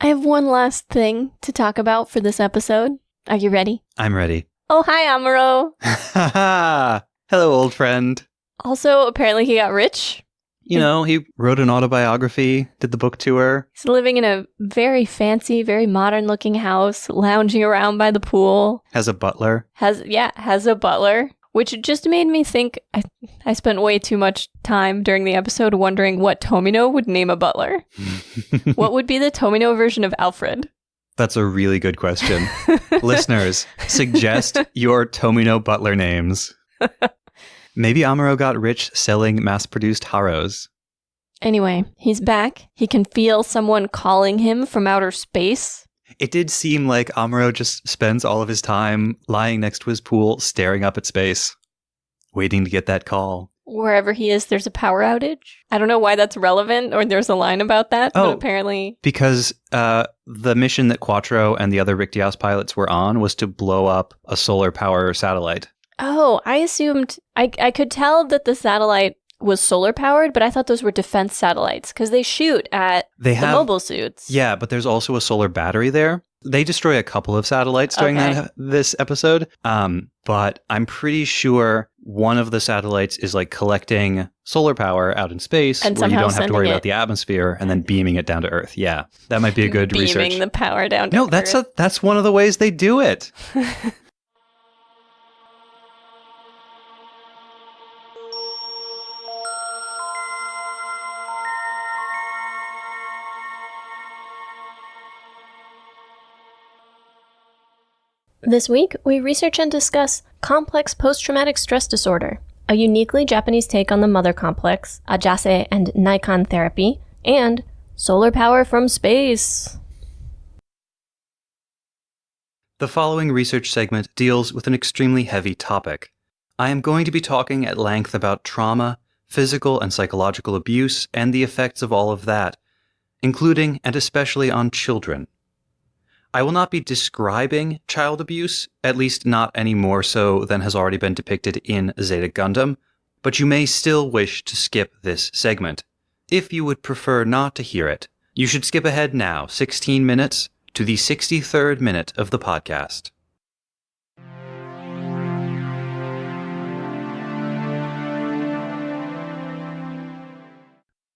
I have one last thing to talk about for this episode. Are you ready? I'm ready. Oh, hi, Amuro. Hello, old friend. Also, apparently he got rich. He wrote an autobiography, did the book tour. He's living in a very fancy, very modern-looking house, lounging around by the pool. Has a butler. Has a butler, which just made me think I spent way too much time during the episode wondering what Tomino would name a butler. What would be the Tomino version of Alfred? That's a really good question. Listeners, suggest your Tomino butler names. Maybe Amuro got rich selling mass-produced Haros. Anyway, he's back. He can feel someone calling him from outer space. It did seem like Amuro just spends all of his time lying next to his pool, staring up at space, waiting to get that call. Wherever he is, there's a power outage. I don't know why that's relevant, or there's a line about that, but apparently... Because the mission that Quattro and the other Rictios pilots were on was to blow up a solar power satellite. Oh, I assumed... I could tell that the satellite was solar powered, but I thought those were defense satellites because they shoot at the mobile suits. Yeah, but there's also a solar battery there. They destroy a couple of satellites during this episode, but I'm pretty sure one of the satellites is like collecting solar power out in space and where you don't have to worry about the atmosphere and then beaming it down to Earth. Yeah, that might be a good research. Beaming the power down to Earth. No, that's one of the ways they do it. This week, we research and discuss complex post-traumatic stress disorder, a uniquely Japanese take on the mother complex, Ajase and Nikon therapy, and solar power from space. The following research segment deals with an extremely heavy topic. I am going to be talking at length about trauma, physical and psychological abuse, and the effects of all of that, including and especially on children. I will not be describing child abuse, at least not any more so than has already been depicted in Zeta Gundam, but you may still wish to skip this segment. If you would prefer not to hear it, you should skip ahead now 16 minutes to the 63rd minute of the podcast.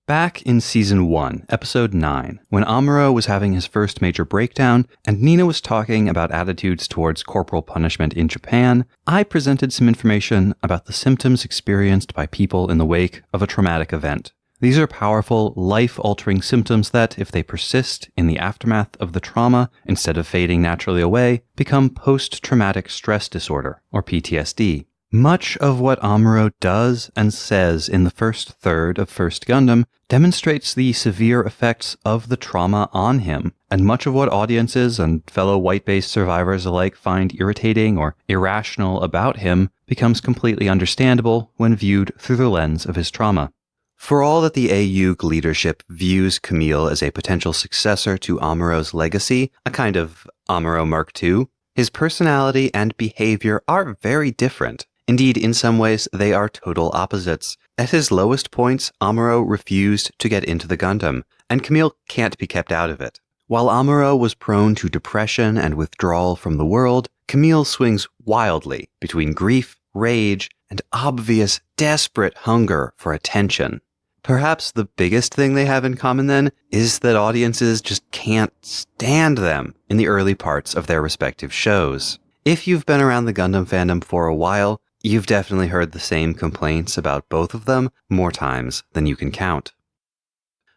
Back in Season 1, Episode 9, when Amuro was having his first major breakdown and Nina was talking about attitudes towards corporal punishment in Japan, I presented some information about the symptoms experienced by people in the wake of a traumatic event. These are powerful, life-altering symptoms that, if they persist in the aftermath of the trauma instead of fading naturally away, become post-traumatic stress disorder, or PTSD. Much of what Amuro does and says in the first third of First Gundam demonstrates the severe effects of the trauma on him, and much of what audiences and fellow white-based survivors alike find irritating or irrational about him becomes completely understandable when viewed through the lens of his trauma. For all that the AUG leadership views Camille as a potential successor to Amuro's legacy, a kind of Amuro Mark II, his personality and behavior are very different. Indeed, in some ways, they are total opposites. At his lowest points, Amuro refused to get into the Gundam, and Camille can't be kept out of it. While Amuro was prone to depression and withdrawal from the world, Camille swings wildly between grief, rage, and obvious, desperate hunger for attention. Perhaps the biggest thing they have in common, then, is that audiences just can't stand them in the early parts of their respective shows. If you've been around the Gundam fandom for a while, you've definitely heard the same complaints about both of them more times than you can count.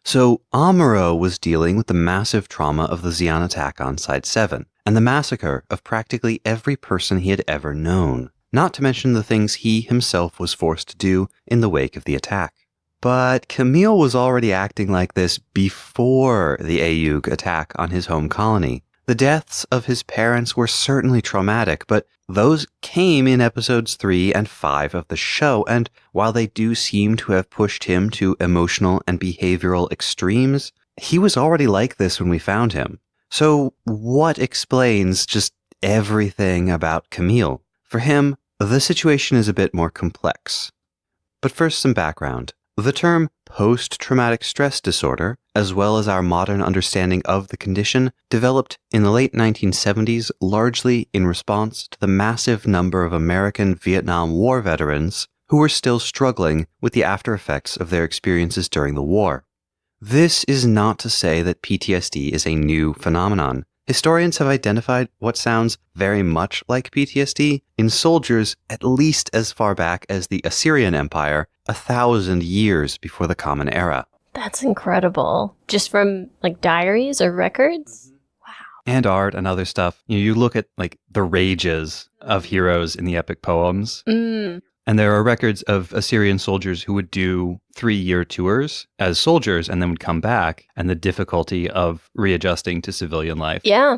So, Amuro was dealing with the massive trauma of the Zeon attack on Side 7, and the massacre of practically every person he had ever known, not to mention the things he himself was forced to do in the wake of the attack. But Camille was already acting like this before the AUG attack on his home colony. The deaths of his parents were certainly traumatic, but those came in episodes 3 and 5 of the show, and while they do seem to have pushed him to emotional and behavioral extremes, he was already like this when we found him. So what explains just everything about Camille? For him, the situation is a bit more complex. But first, some background. The term post-traumatic stress disorder, as well as our modern understanding of the condition, developed in the late 1970s largely in response to the massive number of American Vietnam War veterans who were still struggling with the after effects of their experiences during the war. This is not to say that PTSD is a new phenomenon. Historians have identified what sounds very much like PTSD in soldiers at least as far back as the Assyrian Empire, 1,000 years before the Common Era. That's incredible. Just from, diaries or records? Wow. And art and other stuff. You look at, the rages of heroes in the epic poems. And there are records of Assyrian soldiers who would do 3-year tours as soldiers and then would come back, and the difficulty of readjusting to civilian life. Yeah.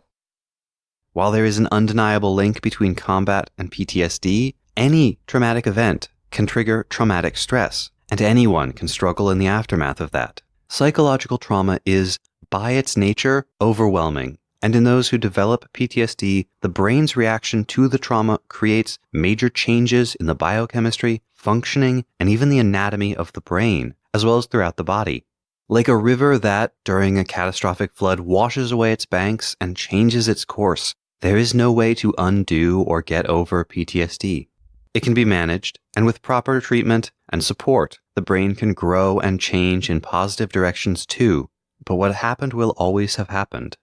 While there is an undeniable link between combat and PTSD, any traumatic event can trigger traumatic stress, and anyone can struggle in the aftermath of that. Psychological trauma is, by its nature, overwhelming. And in those who develop PTSD, the brain's reaction to the trauma creates major changes in the biochemistry, functioning, and even the anatomy of the brain, as well as throughout the body. Like a river that, during a catastrophic flood, washes away its banks and changes its course, there is no way to undo or get over PTSD. It can be managed, and with proper treatment and support, the brain can grow and change in positive directions too, but what happened will always have happened.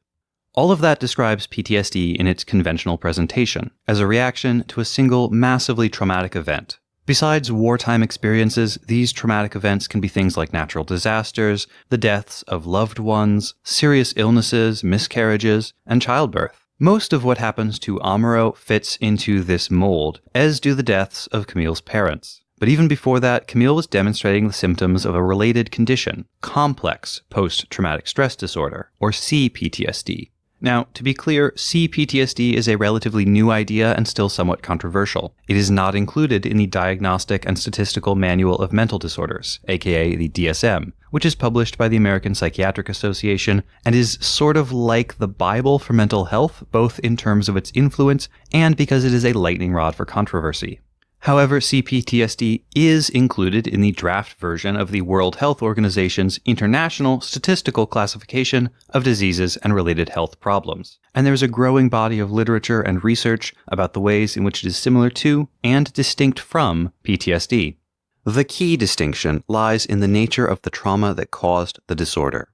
All of that describes PTSD in its conventional presentation, as a reaction to a single massively traumatic event. Besides wartime experiences, these traumatic events can be things like natural disasters, the deaths of loved ones, serious illnesses, miscarriages, and childbirth. Most of what happens to Amuro fits into this mold, as do the deaths of Camille's parents. But even before that, Camille was demonstrating the symptoms of a related condition, complex post-traumatic stress disorder, or CPTSD. Now, to be clear, CPTSD is a relatively new idea and still somewhat controversial. It is not included in the Diagnostic and Statistical Manual of Mental Disorders, aka the DSM, which is published by the American Psychiatric Association and is sort of like the Bible for mental health, both in terms of its influence and because it is a lightning rod for controversy. However, CPTSD is included in the draft version of the World Health Organization's International Statistical Classification of Diseases and Related Health Problems, and there is a growing body of literature and research about the ways in which it is similar to and distinct from PTSD. The key distinction lies in the nature of the trauma that caused the disorder.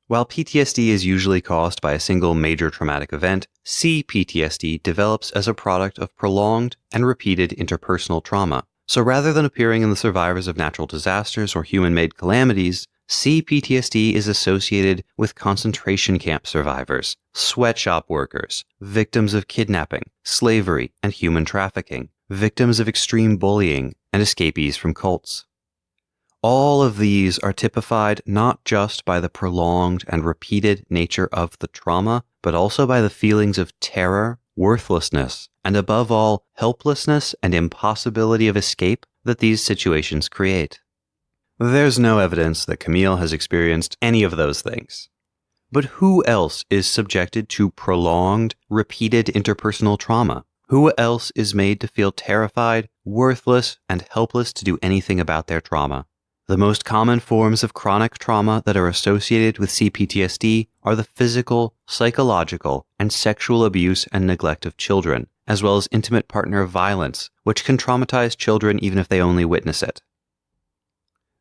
While PTSD is usually caused by a single major traumatic event, CPTSD develops as a product of prolonged and repeated interpersonal trauma. So rather than appearing in the survivors of natural disasters or human-made calamities, CPTSD is associated with concentration camp survivors, sweatshop workers, victims of kidnapping, slavery, and human trafficking, victims of extreme bullying, and escapees from cults. All of these are typified not just by the prolonged and repeated nature of the trauma, but also by the feelings of terror, worthlessness, and above all, helplessness and impossibility of escape that these situations create. There's no evidence that Camille has experienced any of those things. But who else is subjected to prolonged, repeated interpersonal trauma? Who else is made to feel terrified, worthless, and helpless to do anything about their trauma? The most common forms of chronic trauma that are associated with CPTSD are the physical, psychological, and sexual abuse and neglect of children, as well as intimate partner violence, which can traumatize children even if they only witness it.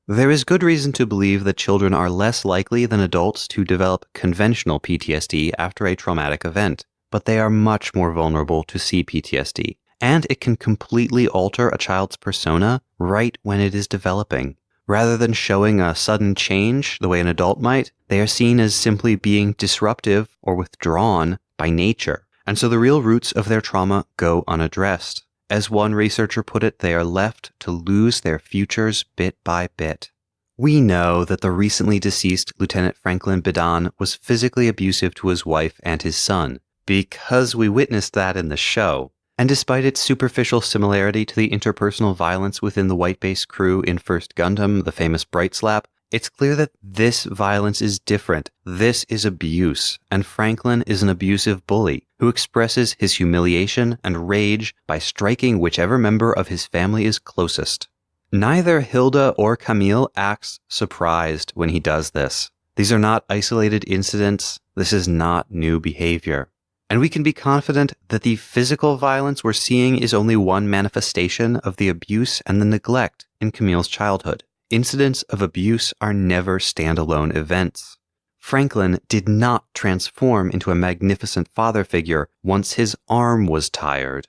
There is good reason to believe that children are less likely than adults to develop conventional PTSD after a traumatic event, but they are much more vulnerable to CPTSD, and it can completely alter a child's persona right when it is developing. Rather than showing a sudden change the way an adult might, they are seen as simply being disruptive or withdrawn by nature, and so the real roots of their trauma go unaddressed. As one researcher put it, they are left to lose their futures bit by bit. We know that the recently deceased Lieutenant Franklin Bidan was physically abusive to his wife and his son, because we witnessed that in the show. And despite its superficial similarity to the interpersonal violence within the White Base crew in First Gundam, the famous Bright Slap, it's clear that this violence is different. This is abuse, and Franklin is an abusive bully who expresses his humiliation and rage by striking whichever member of his family is closest. Neither Hilda or Camille acts surprised when he does this. These are not isolated incidents. This is not new behavior. And we can be confident that the physical violence we're seeing is only one manifestation of the abuse and the neglect in Camille's childhood. Incidents of abuse are never standalone events. Franklin did not transform into a magnificent father figure once his arm was tired.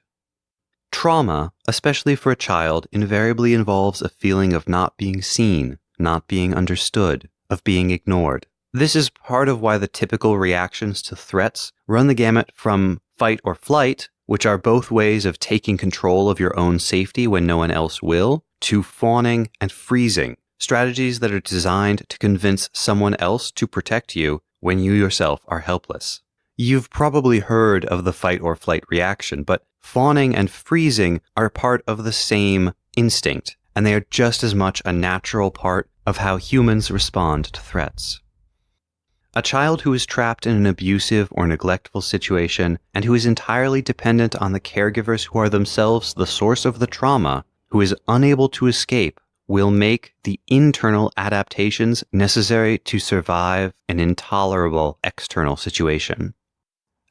Trauma, especially for a child, invariably involves a feeling of not being seen, not being understood, of being ignored. This is part of why the typical reactions to threats run the gamut from fight or flight, which are both ways of taking control of your own safety when no one else will, to fawning and freezing, strategies that are designed to convince someone else to protect you when you yourself are helpless. You've probably heard of the fight or flight reaction, but fawning and freezing are part of the same instinct, and they are just as much a natural part of how humans respond to threats. A child who is trapped in an abusive or neglectful situation and who is entirely dependent on the caregivers who are themselves the source of the trauma, who is unable to escape, will make the internal adaptations necessary to survive an intolerable external situation.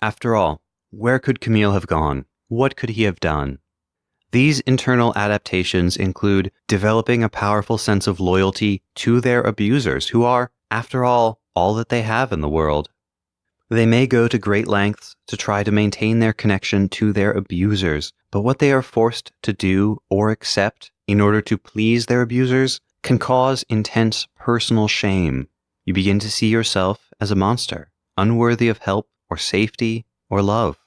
After all, where could Camille have gone? What could he have done? These internal adaptations include developing a powerful sense of loyalty to their abusers, who are, after all that they have in the world. They may go to great lengths to try to maintain their connection to their abusers, but what they are forced to do or accept in order to please their abusers can cause intense personal shame. You begin to see yourself as a monster, unworthy of help or safety or love.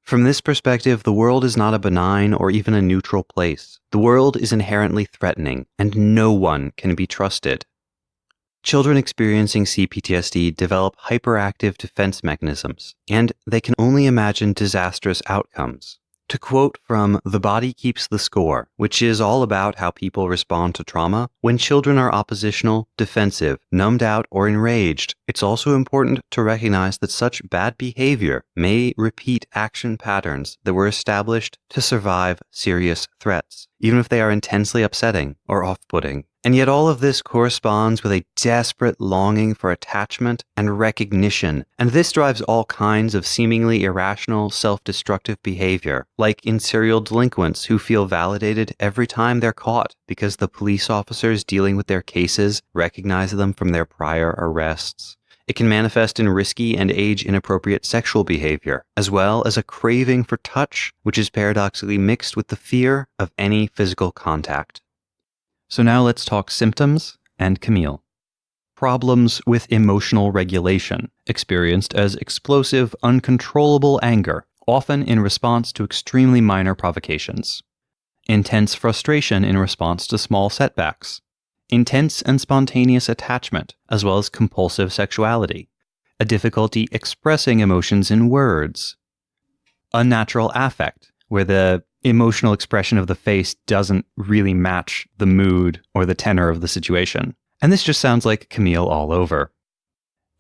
From this perspective, the world is not a benign or even a neutral place. The world is inherently threatening, and no one can be trusted. Children experiencing CPTSD develop hyperactive defense mechanisms, and they can only imagine disastrous outcomes. To quote from The Body Keeps the Score, which is all about how people respond to trauma, when children are oppositional, defensive, numbed out, or enraged, it's also important to recognize that such bad behavior may repeat action patterns that were established to survive serious threats, even if they are intensely upsetting or off-putting. And yet all of this corresponds with a desperate longing for attachment and recognition, and this drives all kinds of seemingly irrational, self-destructive behavior, like in serial delinquents who feel validated every time they're caught because the police officers dealing with their cases recognize them from their prior arrests. It can manifest in risky and age-inappropriate sexual behavior, as well as a craving for touch, which is paradoxically mixed with the fear of any physical contact. So now let's talk symptoms and Camille. Problems with emotional regulation, experienced as explosive, uncontrollable anger, often in response to extremely minor provocations. Intense frustration in response to small setbacks. Intense and spontaneous attachment, as well as compulsive sexuality. A difficulty expressing emotions in words. Unnatural affect, where the emotional expression of the face doesn't really match the mood or the tenor of the situation. And this just sounds like Camille all over.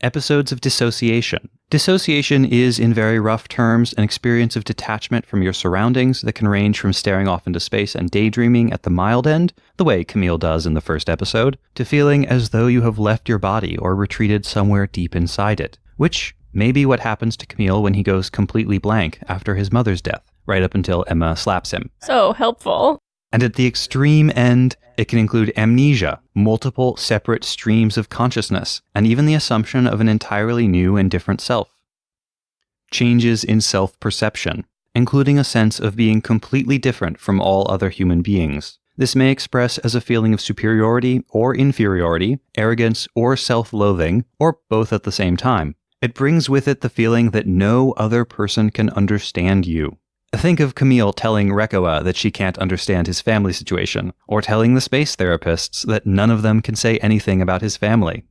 Episodes of dissociation. Dissociation is, in very rough terms, an experience of detachment from your surroundings that can range from staring off into space and daydreaming at the mild end, the way Camille does in the first episode, to feeling as though you have left your body or retreated somewhere deep inside it, which may be what happens to Camille when he goes completely blank after his mother's death, right up until Emma slaps him. So helpful. And at the extreme end, it can include amnesia, multiple separate streams of consciousness, and even the assumption of an entirely new and different self. Changes in self-perception, including a sense of being completely different from all other human beings. This may express as a feeling of superiority or inferiority, arrogance or self-loathing, or both at the same time. It brings with it the feeling that no other person can understand you. Think of Camille telling Rekoa that she can't understand his family situation, or telling the space therapists that none of them can say anything about his family.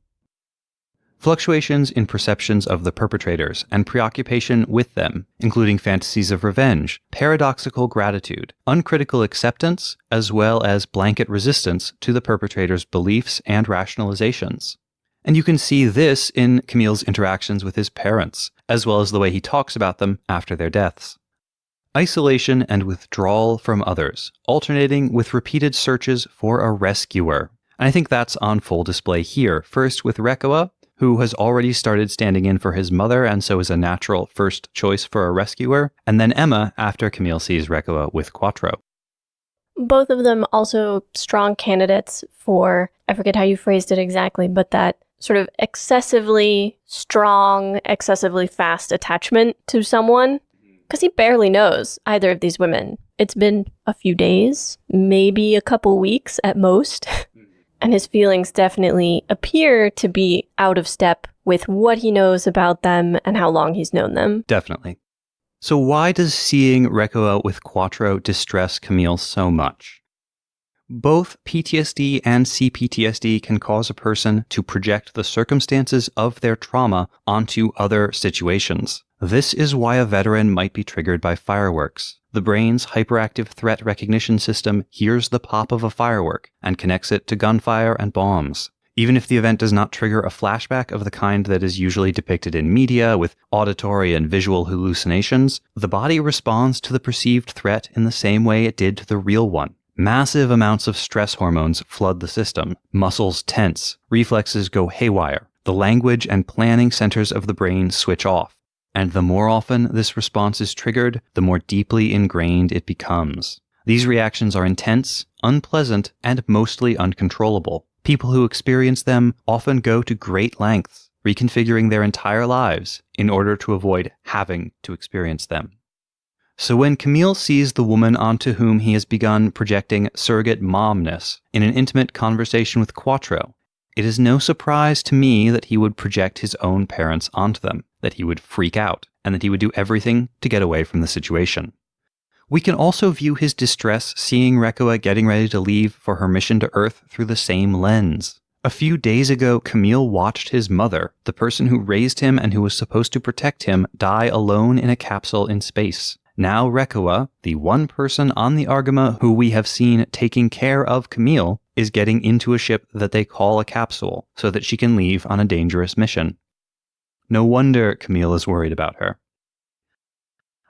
Fluctuations in perceptions of the perpetrators and preoccupation with them, including fantasies of revenge, paradoxical gratitude, uncritical acceptance, as well as blanket resistance to the perpetrator's beliefs and rationalizations. And you can see this in Camille's interactions with his parents, as well as the way he talks about them after their deaths. Isolation and withdrawal from others, alternating with repeated searches for a rescuer. And I think that's on full display here, first with Rekoa, who has already started standing in for his mother and so is a natural first choice for a rescuer, and then Emma after Camille sees Rekoa with Quattro. Both of them also strong candidates for, I forget how you phrased it exactly, but that sort of excessively strong, excessively fast attachment to someone. Because he barely knows either of these women. It's been a few days, maybe a couple weeks at most, and his feelings definitely appear to be out of step with what he knows about them and how long he's known them. Definitely. So why does seeing Rekoa with Quattro distress Camille so much? Both PTSD and CPTSD can cause a person to project the circumstances of their trauma onto other situations. This is why a veteran might be triggered by fireworks. The brain's hyperactive threat recognition system hears the pop of a firework and connects it to gunfire and bombs. Even if the event does not trigger a flashback of the kind that is usually depicted in media with auditory and visual hallucinations, the body responds to the perceived threat in the same way it did to the real one. Massive amounts of stress hormones flood the system. Muscles tense. Reflexes go haywire. The language and planning centers of the brain switch off. And the more often this response is triggered, the more deeply ingrained it becomes. These reactions are intense, unpleasant, and mostly uncontrollable. People who experience them often go to great lengths, reconfiguring their entire lives in order to avoid having to experience them. So when Camille sees the woman onto whom he has begun projecting surrogate momness in an intimate conversation with Quattro, it is no surprise to me that he would project his own parents onto them, that he would freak out, and that he would do everything to get away from the situation. We can also view his distress seeing Rekoa getting ready to leave for her mission to Earth through the same lens. A few days ago, Camille watched his mother, the person who raised him and who was supposed to protect him, die alone in a capsule in space. Now Rekoa, the one person on the Argama who we have seen taking care of Camille, is getting into a ship that they call a capsule so that she can leave on a dangerous mission. No wonder Camille is worried about her.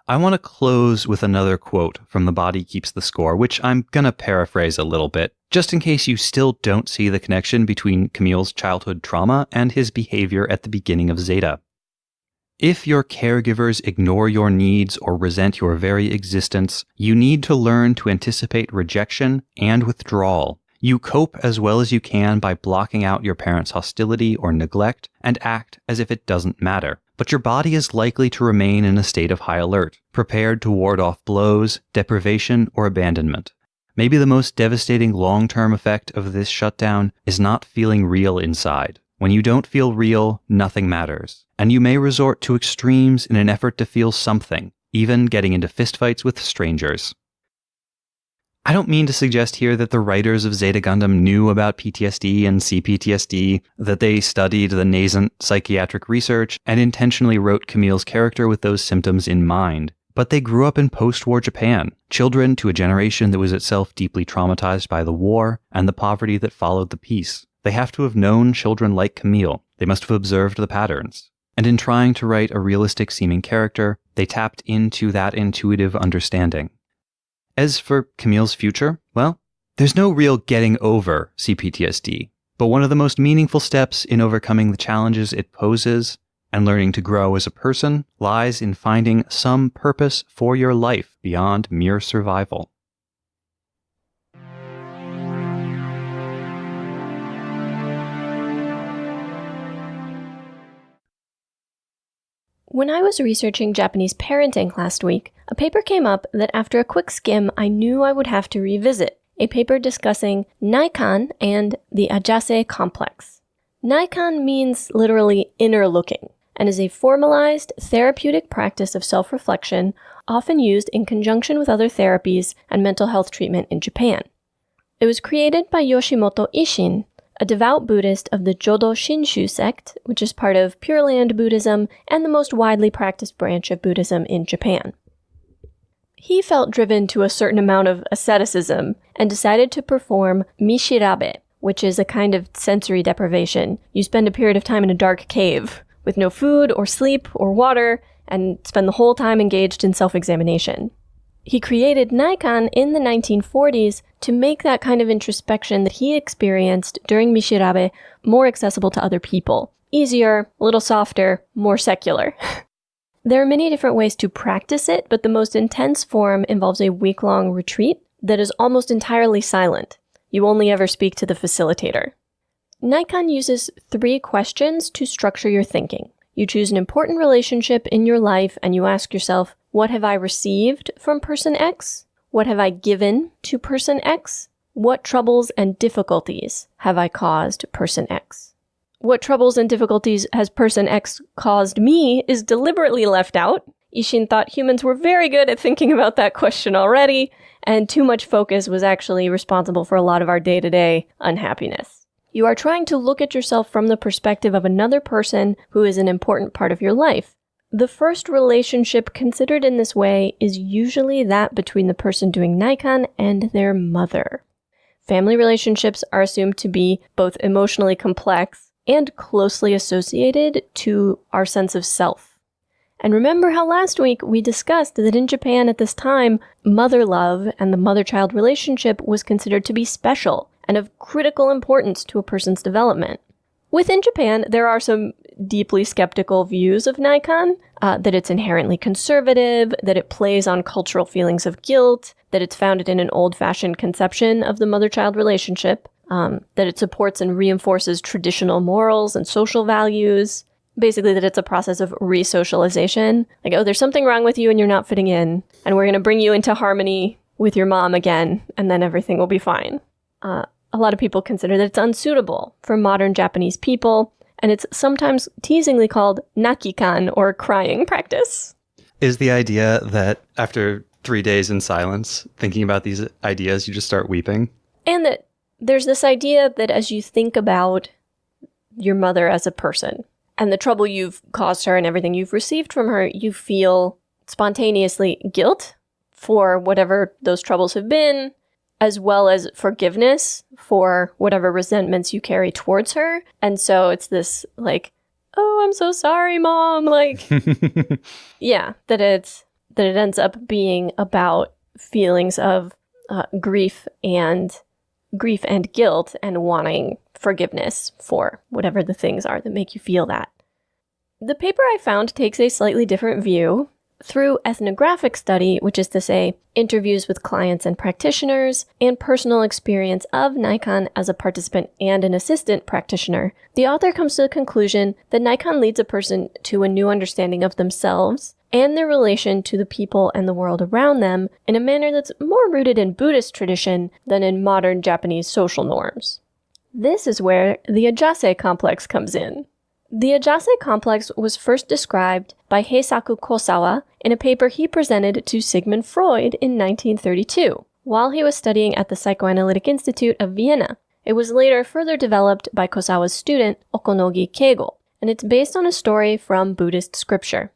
I want to close with another quote from The Body Keeps the Score, which I'm going to paraphrase a little bit, just in case you still don't see the connection between Camille's childhood trauma and his behavior at the beginning of Zeta. If your caregivers ignore your needs or resent your very existence, you need to learn to anticipate rejection and withdrawal. You cope as well as you can by blocking out your parents' hostility or neglect and act as if it doesn't matter. But your body is likely to remain in a state of high alert, prepared to ward off blows, deprivation, or abandonment. Maybe the most devastating long-term effect of this shutdown is not feeling real inside. When you don't feel real, nothing matters, and you may resort to extremes in an effort to feel something, even getting into fistfights with strangers. I don't mean to suggest here that the writers of Zeta Gundam knew about PTSD and CPTSD, that they studied the nascent psychiatric research and intentionally wrote Camille's character with those symptoms in mind. But they grew up in post-war Japan, children to a generation that was itself deeply traumatized by the war and the poverty that followed the peace. They have to have known children like Camille. They must have observed the patterns. And in trying to write a realistic-seeming character, they tapped into that intuitive understanding. As for Camille's future, well, there's no real getting over CPTSD, but one of the most meaningful steps in overcoming the challenges it poses and learning to grow as a person lies in finding some purpose for your life beyond mere survival. When I was researching Japanese parenting last week, a paper came up that after a quick skim I knew I would have to revisit, a paper discussing Naikan and the Ajase complex. Naikan means literally inner looking, and is a formalized, therapeutic practice of self-reflection often used in conjunction with other therapies and mental health treatment in Japan. It was created by Yoshimoto Ishin, a devout Buddhist of the Jodo Shinshu sect, which is part of Pure Land Buddhism and the most widely practiced branch of Buddhism in Japan. He felt driven to a certain amount of asceticism and decided to perform mishirabe, which is a kind of sensory deprivation. You spend a period of time in a dark cave with no food or sleep or water and spend the whole time engaged in self-examination. He created Naikan in the 1940s to make that kind of introspection that he experienced during Mishirabe more accessible to other people. Easier, a little softer, more secular. There are many different ways to practice it, but the most intense form involves a week-long retreat that is almost entirely silent. You only ever speak to the facilitator. Naikan uses 3 questions to structure your thinking. You choose an important relationship in your life and you ask yourself, what have I received from person X? What have I given to person X? What troubles and difficulties have I caused person X? What troubles and difficulties has person X caused me is deliberately left out. Ishin thought humans were very good at thinking about that question already, and too much focus was actually responsible for a lot of our day-to-day unhappiness. You are trying to look at yourself from the perspective of another person who is an important part of your life. The first relationship considered in this way is usually that between the person doing Naikan and their mother. Family relationships are assumed to be both emotionally complex and closely associated to our sense of self. And remember how last week we discussed that in Japan at this time, mother love and the mother-child relationship was considered to be special and of critical importance to a person's development. Within Japan, there are some deeply skeptical views of Naikan, that it's inherently conservative, that it plays on cultural feelings of guilt, that it's founded in an old-fashioned conception of the mother-child relationship, that it supports and reinforces traditional morals and social values, basically that it's a process of re-socialization. Like, oh, there's something wrong with you and you're not fitting in, and we're going to bring you into harmony with your mom again, and then everything will be fine. A lot of people consider that it's unsuitable for modern Japanese people, and it's sometimes teasingly called nakikan, or crying practice. Is the idea that after 3 days in silence, thinking about these ideas, you just start weeping? And that there's this idea that as you think about your mother as a person, and the trouble you've caused her and everything you've received from her, you feel spontaneously guilt for whatever those troubles have been, as well as forgiveness for whatever resentments you carry towards her. And so it's this, like, oh, I'm so sorry, Mom. Like, yeah, that it ends up being about feelings of grief and guilt and wanting forgiveness for whatever the things are that make you feel that. The paper I found takes a slightly different view. Through ethnographic study, which is to say, interviews with clients and practitioners, and personal experience of Naikan as a participant and an assistant practitioner, the author comes to the conclusion that Naikan leads a person to a new understanding of themselves and their relation to the people and the world around them in a manner that's more rooted in Buddhist tradition than in modern Japanese social norms. This is where the Ajase complex comes in. The Ajase complex was first described by Heisaku Kosawa in a paper he presented to Sigmund Freud in 1932, while he was studying at the Psychoanalytic Institute of Vienna. It was later further developed by Kosawa's student, Okonogi Keigo, and it's based on a story from Buddhist scripture.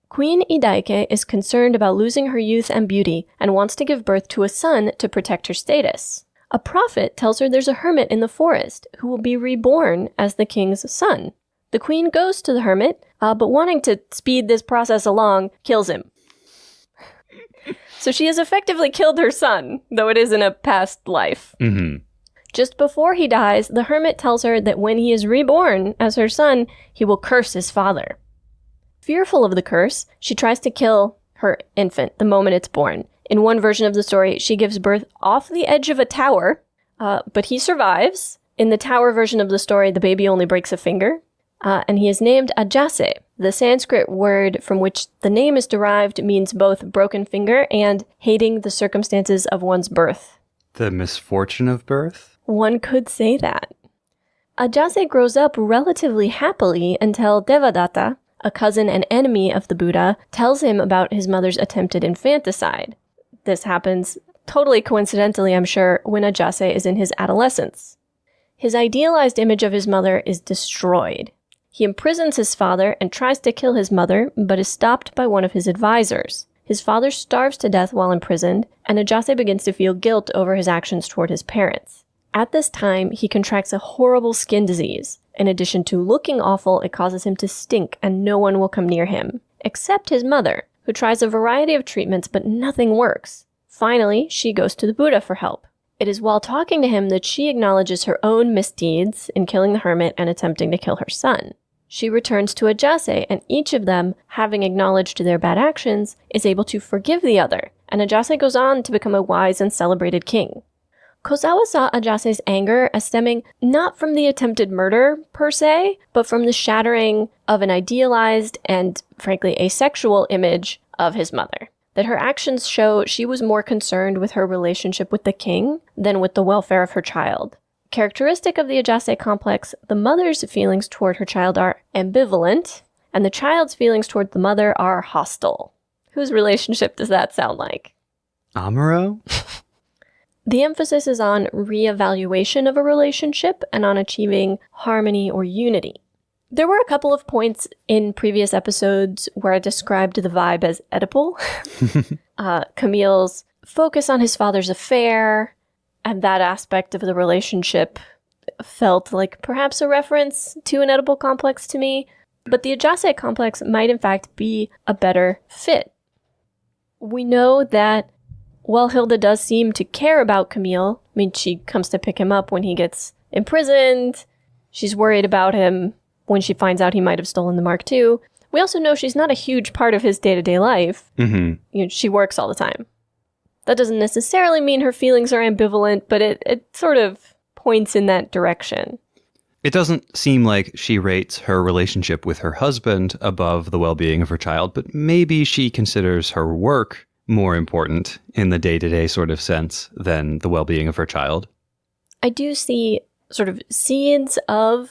Queen Idaike is concerned about losing her youth and beauty and wants to give birth to a son to protect her status. A prophet tells her there's a hermit in the forest who will be reborn as the king's son. The queen goes to the hermit, but wanting to speed this process along, kills him. So she has effectively killed her son, though it is in a past life. Mm-hmm. Just before he dies, the hermit tells her that when he is reborn as her son, he will curse his father. Fearful of the curse, she tries to kill her infant the moment it's born. In one version of the story, she gives birth off the edge of a tower, but he survives. In the tower version of the story, the baby only breaks a finger. And he is named Ajase. The Sanskrit word from which the name is derived means both broken finger and hating the circumstances of one's birth. The misfortune of birth? One could say that. Ajase grows up relatively happily until Devadatta, a cousin and enemy of the Buddha, tells him about his mother's attempted infanticide. This happens, totally coincidentally I'm sure, when Ajase is in his adolescence. His idealized image of his mother is destroyed. He imprisons his father and tries to kill his mother, but is stopped by one of his advisors. His father starves to death while imprisoned, and Ajase begins to feel guilt over his actions toward his parents. At this time, he contracts a horrible skin disease. In addition to looking awful, it causes him to stink, and no one will come near him, except his mother, who tries a variety of treatments, but nothing works. Finally, she goes to the Buddha for help. It is while talking to him that she acknowledges her own misdeeds in killing the hermit and attempting to kill her son. She returns to Ajase, and each of them, having acknowledged their bad actions, is able to forgive the other, and Ajase goes on to become a wise and celebrated king. Kosawa saw Ajase's anger as stemming not from the attempted murder, per se, but from the shattering of an idealized and, frankly, asexual image of his mother. That her actions show she was more concerned with her relationship with the king than with the welfare of her child. Characteristic of the Ajase complex, the mother's feelings toward her child are ambivalent, and the child's feelings toward the mother are hostile. Whose relationship does that sound like? Amuro? The emphasis is on reevaluation of a relationship and on achieving harmony or unity. There were a couple of points in previous episodes where I described the vibe as Oedipal. Camille's focus on his father's affair and that aspect of the relationship felt like perhaps a reference to an Oedipal complex to me, but the Ajase complex might in fact be a better fit. We know that while Hilda does seem to care about Camille, I mean, she comes to pick him up when he gets imprisoned, she's worried about him when she finds out he might have stolen the Mark II. We also know she's not a huge part of his day-to-day life. Mm-hmm. You know, she works all the time. That doesn't necessarily mean her feelings are ambivalent, but it sort of points in that direction. It doesn't seem like she rates her relationship with her husband above the well-being of her child, but maybe she considers her work more important in the day-to-day sort of sense than the well-being of her child. I do see sort of seeds of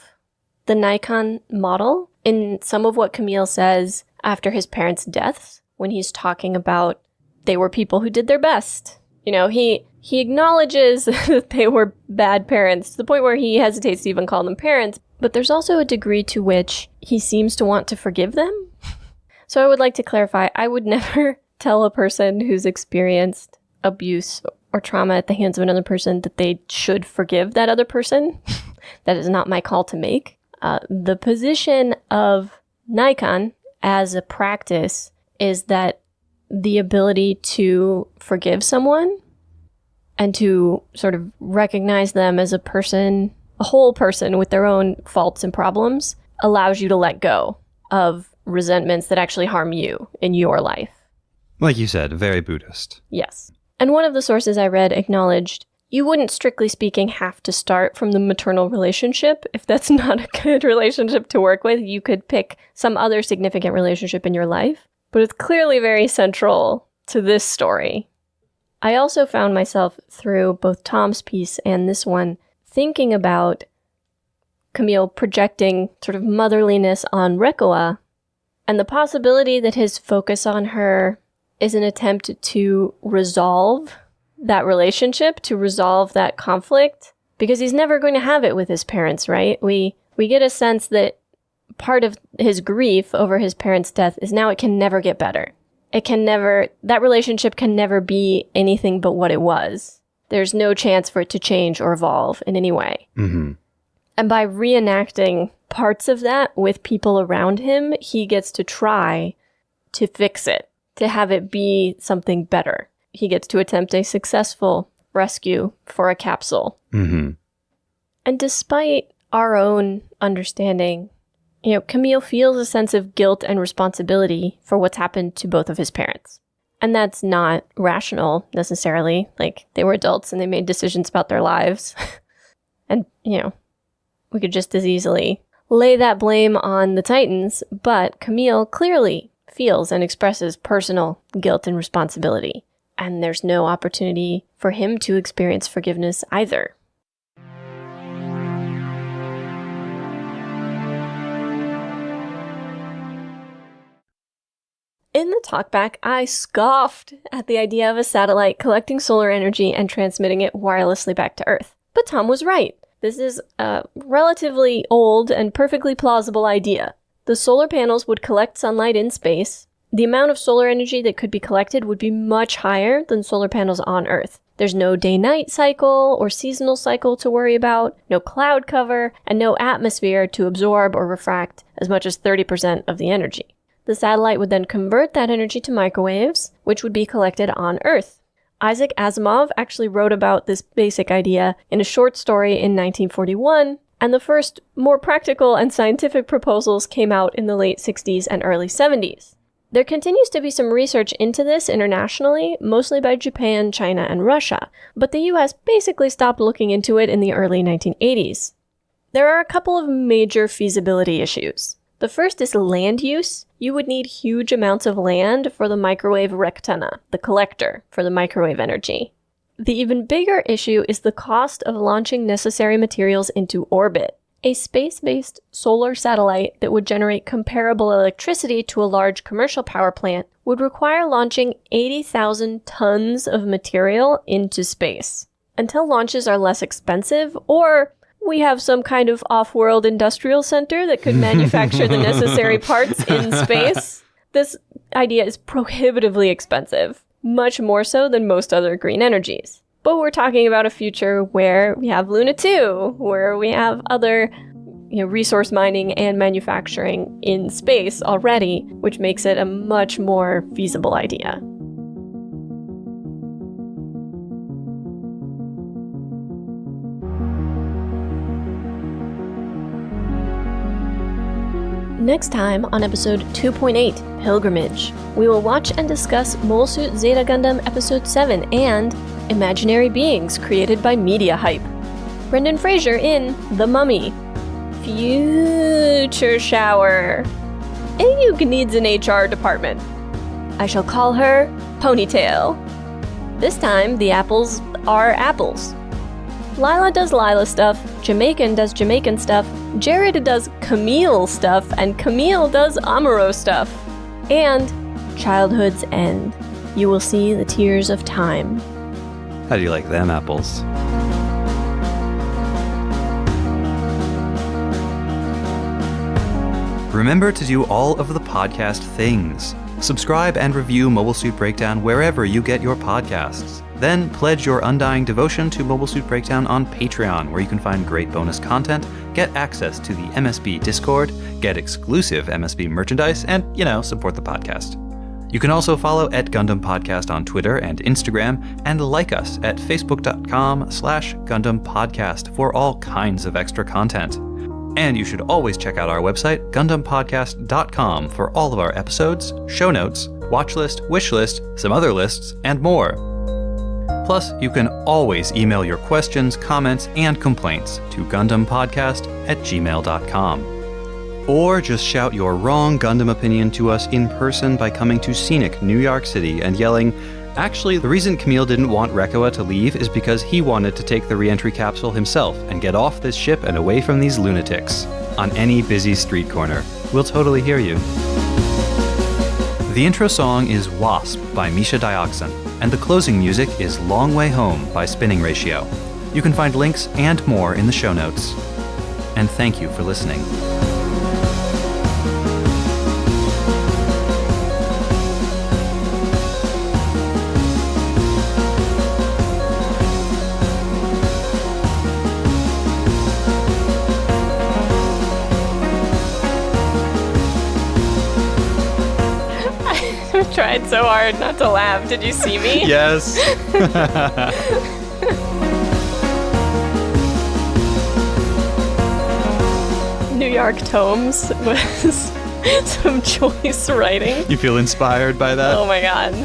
the Nikon model in some of what Camille says after his parents' deaths, when he's talking about they were people who did their best. You know, he acknowledges that they were bad parents to the point where he hesitates to even call them parents, but there's also a degree to which he seems to want to forgive them. So I would like to clarify, I would never tell a person who's experienced abuse or trauma at the hands of another person that they should forgive that other person. That is not my call to make. The position of Nikon as a practice is that the ability to forgive someone and to sort of recognize them as a person, a whole person with their own faults and problems, allows you to let go of resentments that actually harm you in your life. Like you said, very Buddhist. Yes. And one of the sources I read acknowledged you wouldn't, strictly speaking, have to start from the maternal relationship. If that's not a good relationship to work with, you could pick some other significant relationship in your life. But it's clearly very central to this story. I also found myself, through both Tom's piece and this one, thinking about Camille projecting sort of motherliness on Rekoa, and the possibility that his focus on her is an attempt to resolve that relationship, to resolve that conflict, because he's never going to have it with his parents, right? We get a sense that part of his grief over his parents' death is now it can never get better. That relationship can never be anything but what it was. There's no chance for it to change or evolve in any way. Mm-hmm. And by reenacting parts of that with people around him, he gets to try to fix it, to have it be something better. He gets to attempt a successful rescue for a capsule. Mm-hmm. And despite our own understanding, you know, Camille feels a sense of guilt and responsibility for what's happened to both of his parents. And that's not rational, necessarily. Like, they were adults and they made decisions about their lives. And, you know, we could just as easily lay that blame on the Titans, but Camille clearly feels and expresses personal guilt and responsibility. And there's no opportunity for him to experience forgiveness either. In the talkback, I scoffed at the idea of a satellite collecting solar energy and transmitting it wirelessly back to Earth. But Tom was right. This is a relatively old and perfectly plausible idea. The solar panels would collect sunlight in space. The amount of solar energy that could be collected would be much higher than solar panels on Earth. There's no day-night cycle or seasonal cycle to worry about, no cloud cover, and no atmosphere to absorb or refract as much as 30% of the energy. The satellite would then convert that energy to microwaves, which would be collected on Earth. Isaac Asimov actually wrote about this basic idea in a short story in 1941, and the first more practical and scientific proposals came out in the late 60s and early 70s. There continues to be some research into this internationally, mostly by Japan, China, and Russia, but the US basically stopped looking into it in the early 1980s. There are a couple of major feasibility issues. The first is land use. You would need huge amounts of land for the microwave rectana, the collector for the microwave energy. The even bigger issue is the cost of launching necessary materials into orbit. A space-based solar satellite that would generate comparable electricity to a large commercial power plant would require launching 80,000 tons of material into space. Until launches are less expensive, or we have some kind of off-world industrial center that could manufacture the necessary parts in space, this idea is prohibitively expensive, much more so than most other green energies. But we're talking about a future where we have Luna 2, where we have other resource mining and manufacturing in space already, which makes it a much more feasible idea. Next time on episode 2.8, Pilgrimage, we will watch and discuss Mobile Suit Zeta Gundam episode 7 and Imaginary Beings created by Media Hype. Brendan Fraser in The Mummy. Future Shower. Ayuk needs an HR department. I shall call her Ponytail. This time, the apples are apples. Lila does Lila stuff, Jamaican does Jamaican stuff, Jared does Camille stuff, and Camille does Amuro stuff. And childhood's end. You will see the tears of time. How do you like them apples? Remember to do all of the podcast things. Subscribe and review Mobile Suit Breakdown wherever you get your podcasts. Then pledge your undying devotion to Mobile Suit Breakdown on Patreon, where you can find great bonus content, get access to the MSB Discord, get exclusive MSB merchandise, and, support the podcast. You can also follow @Gundam Podcast on Twitter and Instagram, and like us at facebook.com/Gundam Podcast for all kinds of extra content. And you should always check out our website, GundamPodcast.com, for all of our episodes, show notes, watch list, wish list, some other lists, and more. Plus, you can always email your questions, comments, and complaints to GundamPodcast@gmail.com. Or just shout your wrong Gundam opinion to us in person by coming to scenic New York City and yelling, "Actually, the reason Camille didn't want Rekkoa to leave is because he wanted to take the re-entry capsule himself and get off this ship and away from these lunatics," on any busy street corner. We'll totally hear you. The intro song is Wasp by Misha Dioxin, and the closing music is Long Way Home by Spinning Ratio. You can find links and more in the show notes. And thank you for listening. Tried so hard not to laugh. Did you see me? Yes. New York Tomes was some choice writing. You feel inspired by that? Oh my god.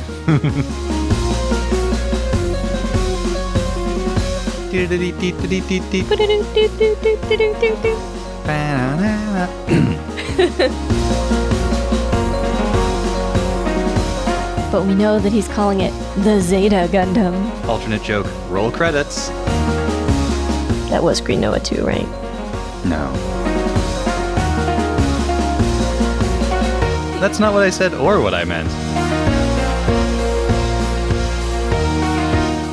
But we know that he's calling it the Zeta Gundam. Alternate joke, roll credits. That was Green Noah 2, right? No. That's not what I said or what I meant.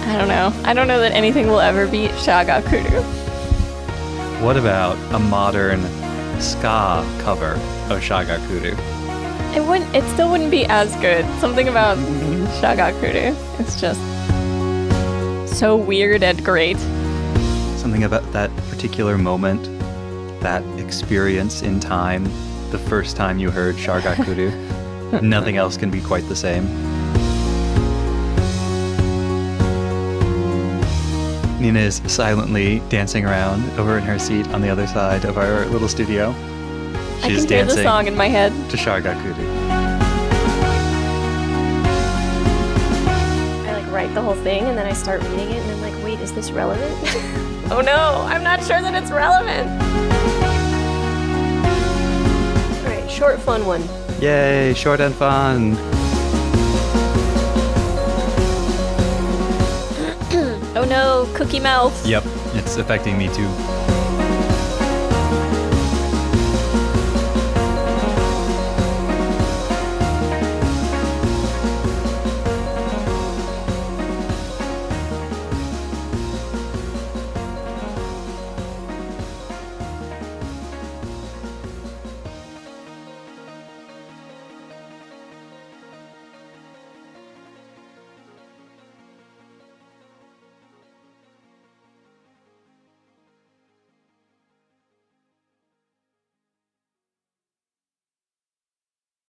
I don't know. I don't know that anything will ever beat Shagakudu. What about a modern ska cover of Shagakudu? It still wouldn't be as good. Something about Shagakudu. It's just so weird and great. Something about that particular moment, that experience in time, the first time you heard Shagakudu. Nothing else can be quite the same. Nina is silently dancing around over in her seat on the other side of our little studio. She's I can hear dancing the song in my head. to Shagakudu. I write the whole thing and then I start reading it and I'm like, wait, is this relevant? Oh no, I'm not sure that it's relevant. Alright, short fun one. Yay, short and fun. Oh no, cookie mouth. Yep, it's affecting me too.